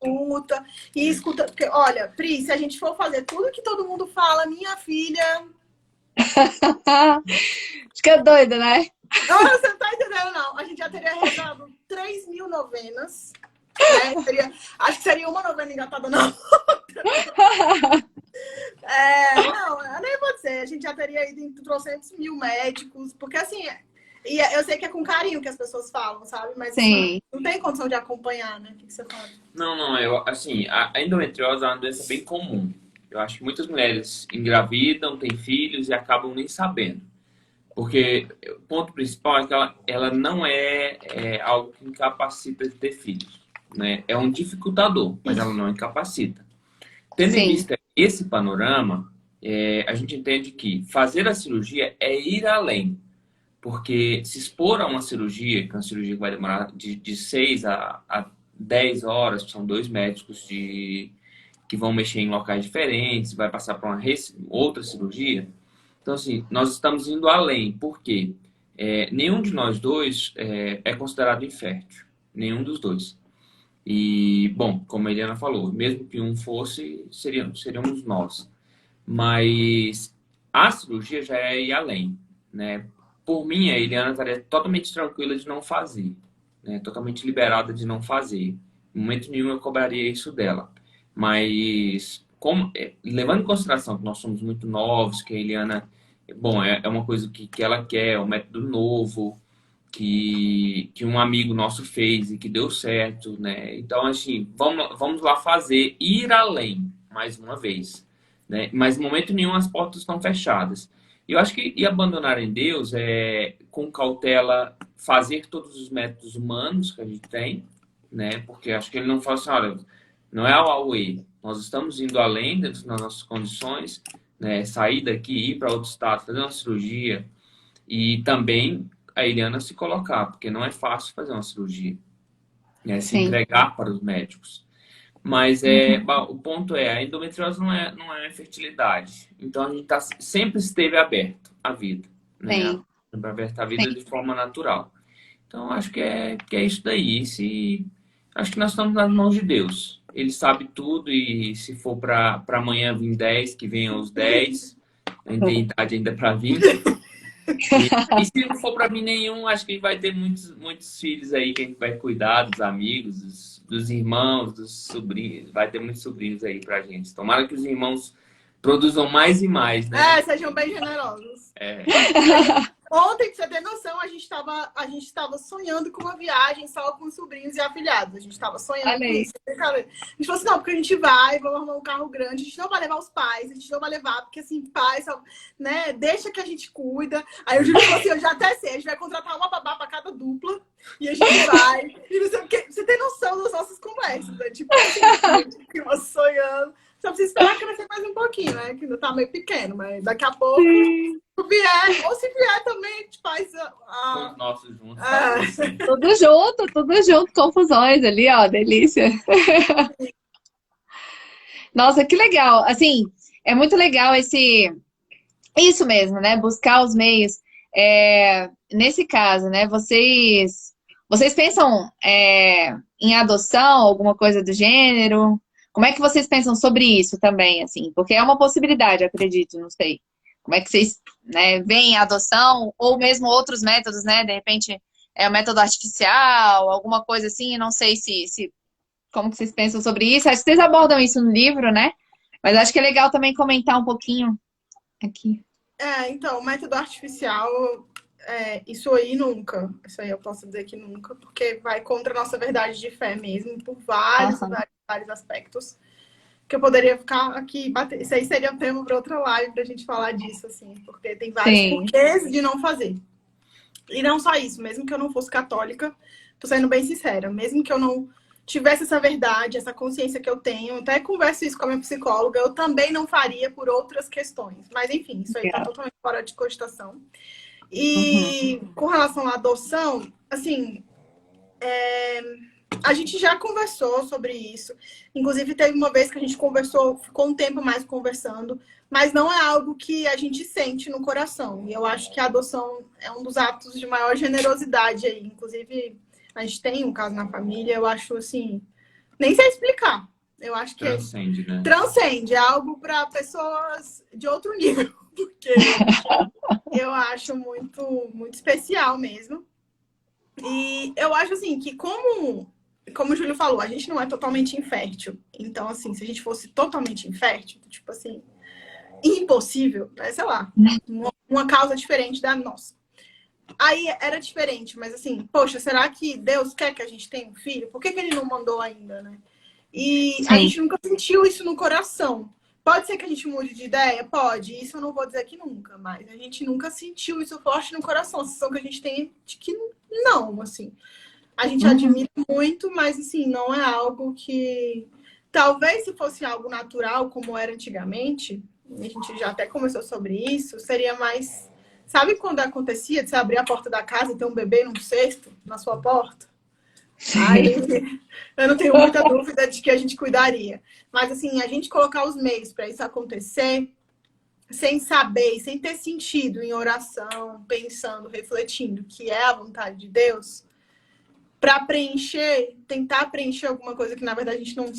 consulta. E escuta, porque, olha, Pri, se a gente for fazer tudo que todo mundo fala, minha filha... Fica doida, né? Não, você não tá entendendo, não. A gente já teria rezado 3.000 novenas. Né? Acho que seria uma novena engatada na outra. Não, nem pode ser. A gente já teria ido em 300.000 médicos, porque assim, e eu sei que é com carinho que as pessoas falam, sabe? Mas não tem condição de acompanhar, né? O que você fala? Não, assim, a endometriose é uma doença bem comum. Eu acho que muitas mulheres engravidam, têm filhos e acabam nem sabendo. Porque o ponto principal é que ela não é algo que incapacita de ter filhos, né? É um dificultador, mas ela não incapacita. Tendo em vista esse panorama, a gente entende que fazer a cirurgia é ir além. Porque se expor a uma cirurgia, que é uma cirurgia que vai demorar de 6 a 10 horas, são 2 médicos que vão mexer em locais diferentes, vai passar por uma outra cirurgia. Então, assim, nós estamos indo além. Por quê? Nenhum de nós dois é considerado infértil. Nenhum dos dois. E, bom, como a Eliana falou, mesmo que um fosse, seríamos nós. Mas a cirurgia já é ir além, né? Por mim, a Eliana estaria totalmente tranquila de não fazer, né? Totalmente liberada de não fazer. Em momento nenhum eu cobraria isso dela. Mas, levando em consideração que nós somos muito novos, que a Eliana, bom, é uma coisa que ela quer, é um método novo, que um amigo nosso fez e que deu certo, né? Então, assim, vamos lá fazer, ir além, mais uma vez, né? Mas em momento nenhum as portas estão fechadas. E eu acho que abandonar em Deus com cautela, fazer todos os métodos humanos que a gente tem, né? Porque acho que ele não fala assim, olha, não é ao Huawei, nós estamos indo além dentro das nossas condições, né? Sair daqui, ir para outro estado, fazer uma cirurgia e também a Eliana se colocar, porque não é fácil fazer uma cirurgia, né? Se entregar para os médicos. Mas o ponto a endometriose não é infertilidade. Então a gente sempre esteve aberto à vida, né? Sempre aberto à vida de forma natural. Então acho que é isso daí. Acho que nós estamos nas mãos de Deus. Ele sabe tudo e se for para amanhã vir 10, que venham os 10. A gente tem idade ainda para vir. E se não for para mim nenhum, acho que vai ter muitos filhos aí que a gente vai cuidar, dos amigos, dos irmãos, dos sobrinhos. Vai ter muitos sobrinhos aí pra gente. Tomara que os irmãos produzam mais e mais, né? Sejam bem generosos. É. Ontem, pra você ter noção, a gente tava sonhando com uma viagem só com os sobrinhos e afilhados. A gente tava sonhando com isso. A gente falou assim, não, porque a gente vai, vamos arrumar um carro grande, a gente não vai levar os pais, a gente não vai levar, porque assim, pais, né, deixa que a gente cuida. Aí o Júlio falou assim, eu já até sei, a gente vai contratar uma babá pra cada dupla e a gente vai. E não sei o quê. Você tem noção das nossas conversas, né? Tipo, assim, a gente fica sonhando. Só precisa esperar crescer mais um pouquinho, né? Que ainda tá meio pequeno, mas daqui a pouco, se vier, ou se vier também, a gente faz Os nossos juntos. Tudo junto, confusões ali, ó, delícia. Nossa, que legal. Assim, é muito legal isso mesmo, né? Buscar os meios. Nesse caso, né? Vocês pensam em adoção, alguma coisa do gênero? Como é que vocês pensam sobre isso também, assim? Porque é uma possibilidade, acredito, não sei. Como é que vocês, né, veem a adoção ou mesmo outros métodos, né? De repente, o método artificial, alguma coisa assim, não sei como que vocês pensam sobre isso. Acho que vocês abordam isso no livro, né? Mas acho que é legal também comentar um pouquinho aqui. Então, o método artificial, isso aí nunca. Isso aí eu posso dizer que nunca, porque vai contra a nossa verdade de fé mesmo, por vários aspectos. Que eu poderia ficar aqui bater. Isso aí seria um tema para outra live pra gente falar disso, assim, porque tem vários porquês de não fazer. E não só isso, mesmo que eu não fosse católica, tô sendo bem sincera, mesmo que eu não tivesse essa verdade, essa consciência que eu tenho, até converso isso com a minha psicóloga, eu também não faria por outras questões. Mas enfim, isso aí tá totalmente fora de cogitação. E com relação à adoção, assim, a gente já conversou sobre isso. Inclusive, teve uma vez que a gente conversou, ficou um tempo mais conversando, mas não é algo que a gente sente no coração. E eu acho que a adoção é um dos atos de maior generosidade aí. Inclusive, a gente tem um caso na família, eu acho assim, nem sei explicar. Eu acho que transcende, né? Transcende, é algo para pessoas de outro nível, porque eu acho muito, muito especial mesmo. E eu acho assim que como o Júlio falou, a gente não é totalmente infértil. Então, assim, se a gente fosse totalmente infértil, tipo assim, impossível, né? Sei lá, uma causa diferente da nossa. Aí era diferente, mas assim, poxa, será que Deus quer que a gente tenha um filho? Por que ele não mandou ainda, né? E a gente nunca sentiu isso no coração. Pode ser que a gente mude de ideia? Pode. Isso eu não vou dizer que nunca, mas a gente nunca sentiu isso forte no coração. A sensação que a gente tem de que não, assim. A gente admira muito, mas assim, não é algo que... Talvez se fosse algo natural, como era antigamente, a gente já até conversou sobre isso, seria mais... Sabe quando acontecia de você abrir a porta da casa e ter um bebê num cesto na sua porta? Aí, eu não tenho muita dúvida de que a gente cuidaria. Mas assim, a gente colocar os meios para isso acontecer, sem saber, sem ter sentido em oração, pensando, refletindo que é a vontade de Deus, para preencher, tentar preencher alguma coisa que na verdade a gente não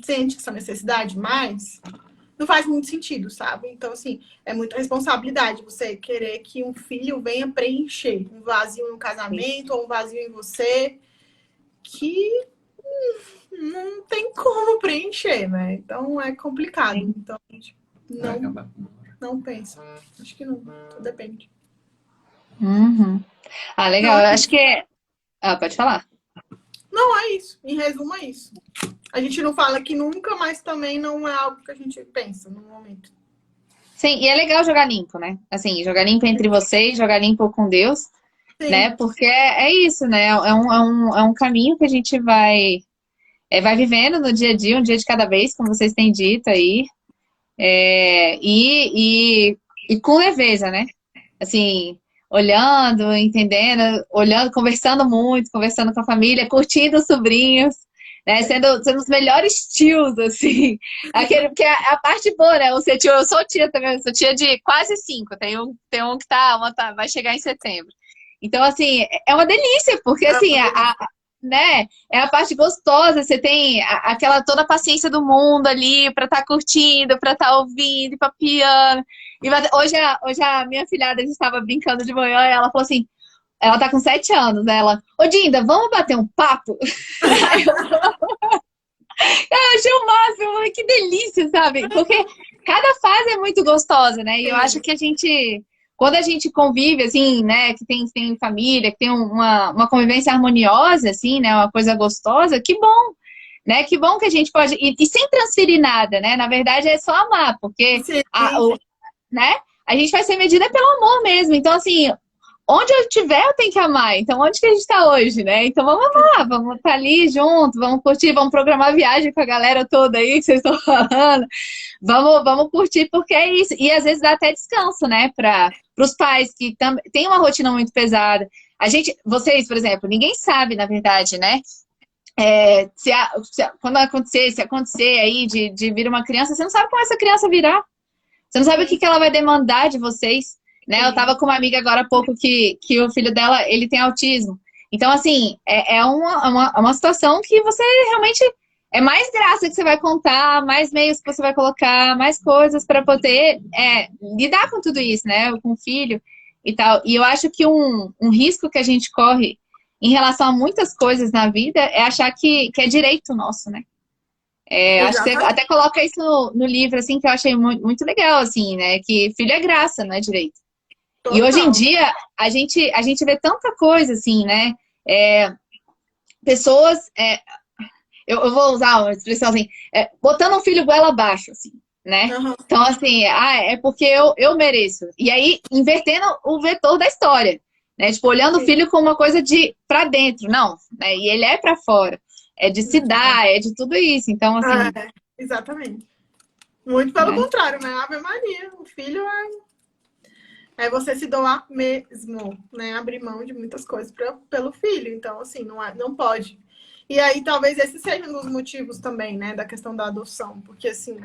sente essa necessidade mais, não faz muito sentido, sabe? Então, assim, é muita responsabilidade você querer que um filho venha preencher um vazio no casamento ou um vazio em você que não tem como preencher, né? Então, é complicado. Então, a gente não pensa. Acho que não. Tudo depende. Ah, legal. Eu acho que pode falar. Não, é isso. Em resumo, é isso. A gente não fala que nunca, mas também não é algo que a gente pensa no momento. Sim, e é legal jogar limpo, né? Assim, jogar limpo entre vocês, jogar limpo com Deus, né? Porque é isso, né? É um caminho que a gente vai vivendo no dia a dia, um dia de cada vez, como vocês têm dito aí. E com leveza, né? Assim, olhando, entendendo, olhando, conversando muito, conversando com a família, curtindo os sobrinhos, né? Sendo os melhores tios, assim. Porque a parte boa, né? Eu sou tia também, sou tia de quase 5. Tem um que vai chegar em setembro. Então, assim, é uma delícia, porque assim, né? É a parte gostosa. Você tem aquela toda a paciência do mundo ali pra estar curtindo, pra estar ouvindo, e papiando. E hoje a minha filhada, a gente estava brincando de manhã e ela falou assim, ela tá com 7 anos, né? Ela, ô Dinda, vamos bater um papo? Eu achei o máximo, que delícia, sabe? Porque cada fase é muito gostosa, né? E eu acho que quando a gente convive, assim, né? Que tem família, que tem uma convivência harmoniosa, assim, né? Uma coisa gostosa, que bom, né? Que bom que a gente pode... E sem transferir nada, né? Na verdade, é só amar, porque, Sim. né? A gente vai ser medida pelo amor mesmo. Então, assim... Onde eu estiver, eu tenho que amar. Então, onde que a gente está hoje, né? Então, vamos amar, vamos estar ali junto, vamos curtir, vamos programar viagem com a galera toda aí que vocês estão falando. Vamos curtir, porque é isso. E às vezes dá até descanso, né? Para os pais que têm uma rotina muito pesada. Vocês, por exemplo, ninguém sabe, na verdade, né? Quando acontecer aí de vir uma criança, você não sabe como essa criança virá. Você não sabe o que ela vai demandar de vocês. Né? Eu tava com uma amiga agora há pouco que o filho dela, ele tem autismo. Então, assim, é uma situação que você realmente... É mais graça que você vai contar, mais meios que você vai colocar, mais coisas para poder lidar com tudo isso, né? Com o filho e tal. E eu acho que um risco que a gente corre em relação a muitas coisas na vida é achar que é direito nosso, né? Acho que você até coloca isso no livro, assim, que eu achei muito, muito legal, assim, né? Que filho é graça, não é direito. Total. E hoje em dia, a gente vê tanta coisa, assim, né? Pessoas... eu vou usar uma expressão assim, botando um filho goela abaixo, assim, né? Uhum. Então, assim, é porque eu mereço. E aí, invertendo o vetor da história, né? Tipo, olhando o filho como uma coisa pra dentro, não, né? E ele é pra fora. É de se dar, é de tudo isso. Então, assim... exatamente. Muito pelo contrário, né? Ave Maria, o filho é você se doar mesmo, né? Abrir mão de muitas coisas pelo filho. Então, assim, não pode. E aí, talvez esse seja um dos motivos também, né? Da questão da adoção. Porque, assim,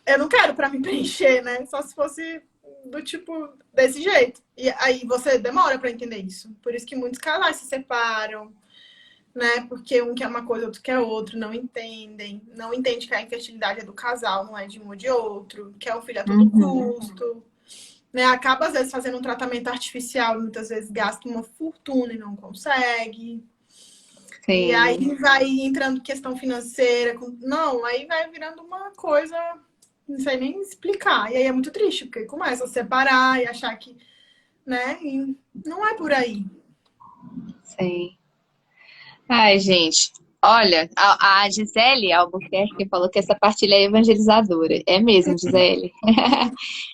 eu não quero pra me preencher, né? Só se fosse do tipo, desse jeito. E aí você demora pra entender isso. Por isso que muitos casais se separam, né? Porque um quer uma coisa, outro quer outro, não entendem. Não entende que a infertilidade é do casal, não é de um ou de outro. Quer um filho a todo custo. Né? Acaba, às vezes, fazendo um tratamento artificial, muitas vezes gasta uma fortuna e não consegue. Sim. E aí vai entrando questão financeira. Não, aí vai virando uma coisa, não sei nem explicar. E aí é muito triste, porque começa a separar e achar que, né? E não é por aí. Sim. Ai, gente. Olha, a Gisele Albuquerque falou que essa partilha é evangelizadora. É mesmo, Gisele.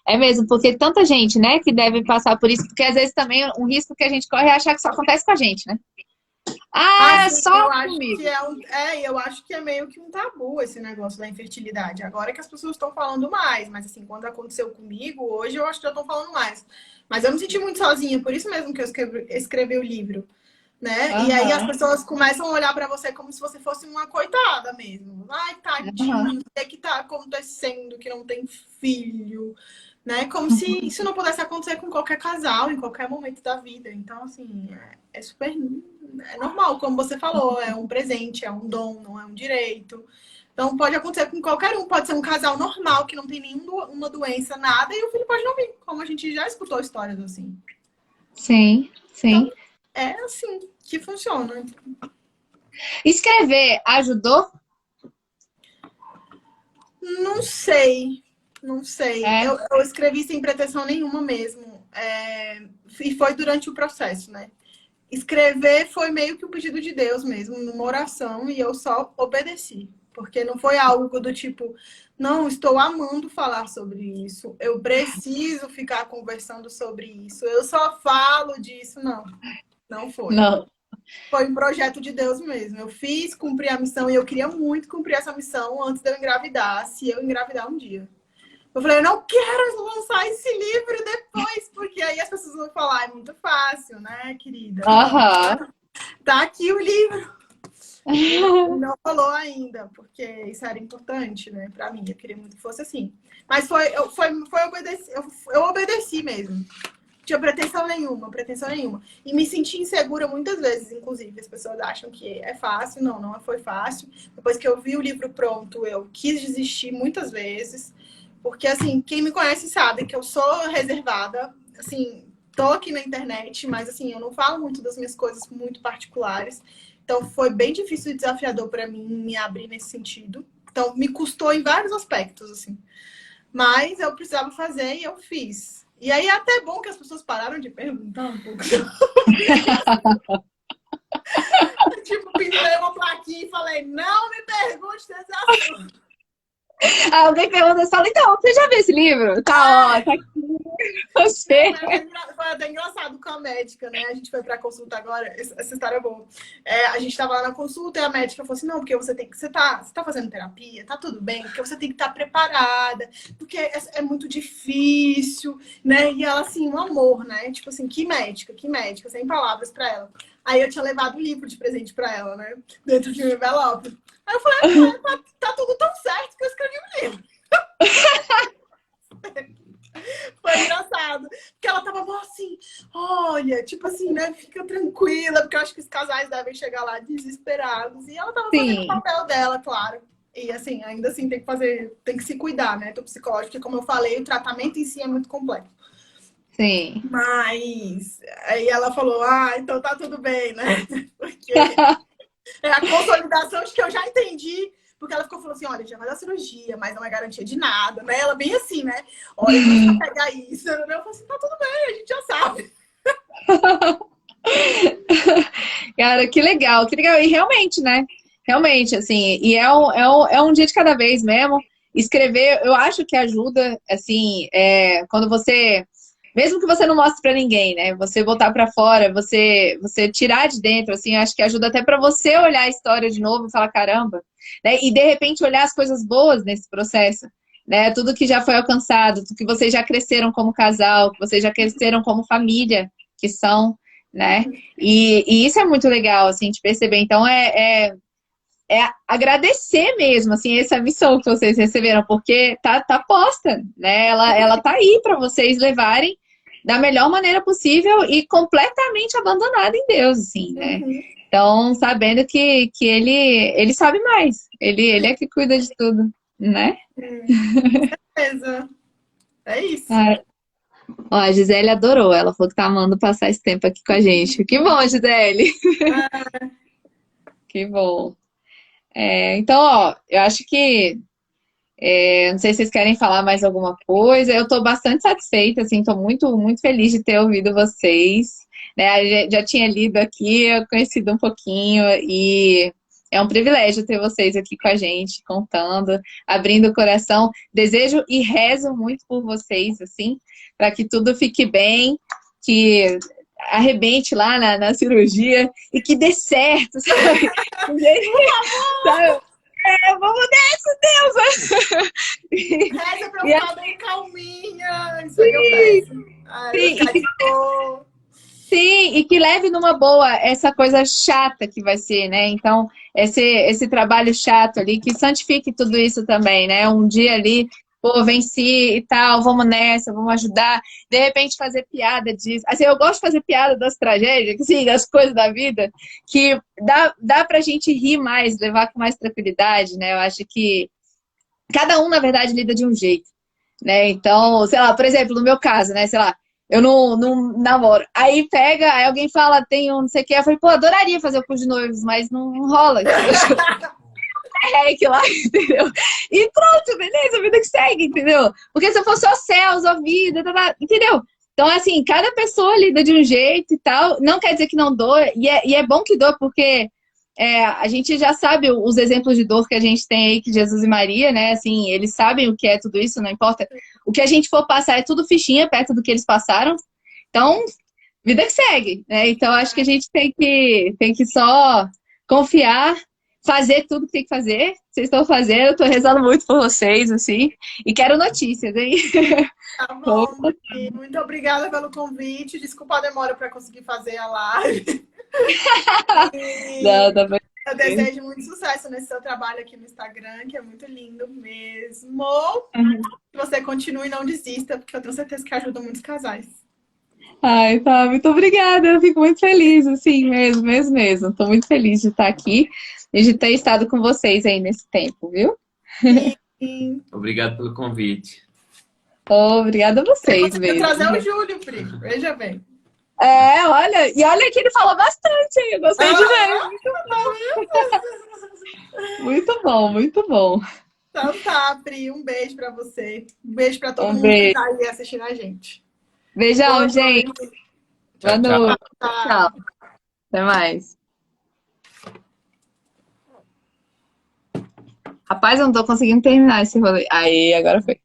É mesmo, porque tanta gente, né, que deve passar por isso, porque às vezes também um risco que a gente corre é achar que só acontece com a gente, né? É sim, só eu acho comigo. Que eu acho que é meio que um tabu esse negócio da infertilidade. Agora que as pessoas estão falando mais, mas assim, quando aconteceu comigo, hoje eu acho que já estão falando mais. Mas eu me senti muito sozinha, por isso mesmo que eu escrevi o livro. Né? E aí as pessoas começam a olhar pra você como se você fosse uma coitada mesmo. Ai, tadinho, o que tá acontecendo que não tem filho? Né? Como se isso não pudesse acontecer com qualquer casal, em qualquer momento da vida. Então, assim, é super... É normal, como você falou, é um presente, é um dom, não é um direito. Então, pode acontecer com qualquer um. Pode ser um casal normal, que não tem nenhuma doença, nada, e o filho pode não vir, como a gente já escutou histórias assim. Sim, sim. Então, é assim que funciona. Escrever ajudou? Não sei. Eu escrevi sem pretensão nenhuma mesmo. E foi durante o processo, né? Escrever foi meio que o pedido de Deus mesmo, numa oração, e eu só obedeci. Porque não foi algo do tipo, não, estou amando falar sobre isso, eu preciso ficar conversando sobre isso, eu só falo disso. Não foi. Não. Foi um projeto de Deus mesmo. Eu cumpri a missão e eu queria muito cumprir essa missão antes de eu engravidar, se eu engravidar um dia. Eu falei, eu não quero lançar esse livro depois, porque aí as pessoas vão falar, é muito fácil, né, querida? Tá aqui o livro. Não falou ainda, porque isso era importante, né, pra mim. Eu queria muito que fosse assim. Mas eu obedeci mesmo. tinha pretensão nenhuma, pretensão nenhuma. E me senti insegura muitas vezes, inclusive. As pessoas acham que é fácil. Não, não foi fácil. Depois que eu vi o livro pronto, eu quis desistir muitas vezes. Porque, assim, quem me conhece sabe que eu sou reservada. Assim, tô aqui na internet, mas, assim, eu não falo muito das minhas coisas muito particulares. Então, foi bem difícil e desafiador para mim me abrir nesse sentido. Então, me custou em vários aspectos, assim. Mas eu precisava fazer e eu fiz. E aí é até bom que as pessoas pararam de perguntar um pouco. Tipo, pendurei uma plaquinha e falei, não me pergunte desse assunto. Alguém pergunta, você fala, então, você já viu esse livro? Tá, ó, tá aqui. Você. Foi até engraçado com a médica, né? A gente foi pra consulta agora, essa história é boa. A gente tava lá na consulta e a médica falou assim, não, porque você tem que. Você tá fazendo terapia, tá tudo bem, porque você tem que estar preparada, porque é muito difícil, né? E ela, assim, um amor, né? Tipo assim, que médica, sem palavras pra ela. Aí eu tinha levado o livro de presente pra ela, né? Dentro de um envelope. Aí eu falei, tá tudo tão certo que eu escrevi um livro. Foi engraçado. Porque ela tava bom assim, olha, tipo assim, né? Fica tranquila, porque eu acho que os casais devem chegar lá desesperados. E ela tava fazendo o papel dela, claro. E assim, ainda assim tem que se cuidar, né? Do psicológico, porque como eu falei, o tratamento em si é muito complexo. Sim. Mas aí ela falou, então tá tudo bem, né? Porque é a consolidação de que eu já entendi. Porque ela falou assim, olha, já vai dar cirurgia, mas não é garantia de nada, né? Ela bem assim, né? Olha, não precisa pegar isso. Eu falei assim, tá tudo bem, a gente já sabe. Cara, que legal, que legal. E realmente, né? Realmente, assim, e é um dia de cada vez mesmo. Escrever, eu acho que ajuda, assim, quando você, mesmo que você não mostre pra ninguém, né? Você botar pra fora, você tirar de dentro, assim, acho que ajuda até pra você olhar a história de novo e falar, caramba, né? E de repente olhar as coisas boas nesse processo, né? Tudo que já foi alcançado, tudo que vocês já cresceram como casal, que vocês já cresceram como família, que são, né? E isso é muito legal, assim, de perceber. Então, agradecer mesmo, assim, essa missão que vocês receberam, porque tá posta, né? Ela tá aí para vocês levarem da melhor maneira possível e completamente abandonada em Deus, assim, né? Então, sabendo que ele sabe mais, ele é que cuida de tudo, né? Com certeza. É isso. Ó, a Gisele adorou, ela falou que tá amando passar esse tempo aqui com a gente. Que bom, Gisele! Que bom. Então, ó, eu acho que não sei se vocês querem falar mais alguma coisa. Eu estou bastante satisfeita, assim, estou muito, muito feliz de ter ouvido vocês. Né? Já tinha lido aqui, conhecido um pouquinho, e é um privilégio ter vocês aqui com a gente, contando, abrindo o coração. Desejo e rezo muito por vocês, assim, para que tudo fique bem, que arrebente lá na cirurgia e que dê certo, sabe? Sabe? Vamos nessa, Deus! Reza pra eu ficar bem calminha. Isso aí eu peço. Sim, e que leve numa boa essa coisa chata que vai ser, né? Então, esse trabalho chato ali, que santifique tudo isso também, né? Um dia ali, pô, venci e tal, vamos nessa, vamos ajudar. De repente, fazer piada disso. Assim, eu gosto de fazer piada das tragédias, assim, das coisas da vida, que dá pra gente rir mais, levar com mais tranquilidade, né? Eu acho que cada um, na verdade, lida de um jeito, né? Então, sei lá, por exemplo, no meu caso, né? Sei lá, eu não namoro. Aí aí alguém fala, tem um não sei o que. Eu falei, pô, adoraria fazer o curso de noivos, mas não rola, entendeu? Que lá, entendeu? E pronto, beleza, a vida que segue, entendeu? Porque se eu for só céu, só vida, entendeu? Então, assim, cada pessoa lida de um jeito e tal. Não quer dizer que não doa, e é bom que doa, porque a gente já sabe os exemplos de dor que a gente tem aí, que Jesus e Maria, né? Assim, eles sabem o que é tudo isso, não importa. O que a gente for passar é tudo fichinha perto do que eles passaram. Então, vida que segue, né? Então, acho que a gente tem que só confiar, fazer tudo que tem que fazer. Vocês estão fazendo, eu tô rezando muito por vocês, assim. E quero notícias, hein? Tá bom, muito obrigada pelo convite. Desculpa a demora para conseguir fazer a live. Não, tá bem. Eu desejo muito sucesso nesse seu trabalho aqui no Instagram, que é muito lindo mesmo. Que você continue e não desista, porque eu tenho certeza que ajuda muitos casais. Ai, tá, muito obrigada. Eu fico muito feliz, assim, mesmo, mesmo, mesmo. Tô muito feliz de estar aqui e de ter estado com vocês aí nesse tempo, viu? Sim. Obrigado pelo convite. Obrigada a Você vocês conseguiu trazer o mesmo. Júlio, Pri. Veja bem. E olha que ele falou bastante, hein? Eu gostei de ver. Ah, Muito bom, muito bom. então tá, Pri. Um beijo pra você. Um beijo pra todo Um mundo que beijo. tá aí assistindo a gente. Beijão, Boa gente. noite. Boa Tchau, tchau. noite. Tchau. Tchau. Até mais. Rapaz, eu não tô conseguindo terminar esse rolê. Aí, agora foi.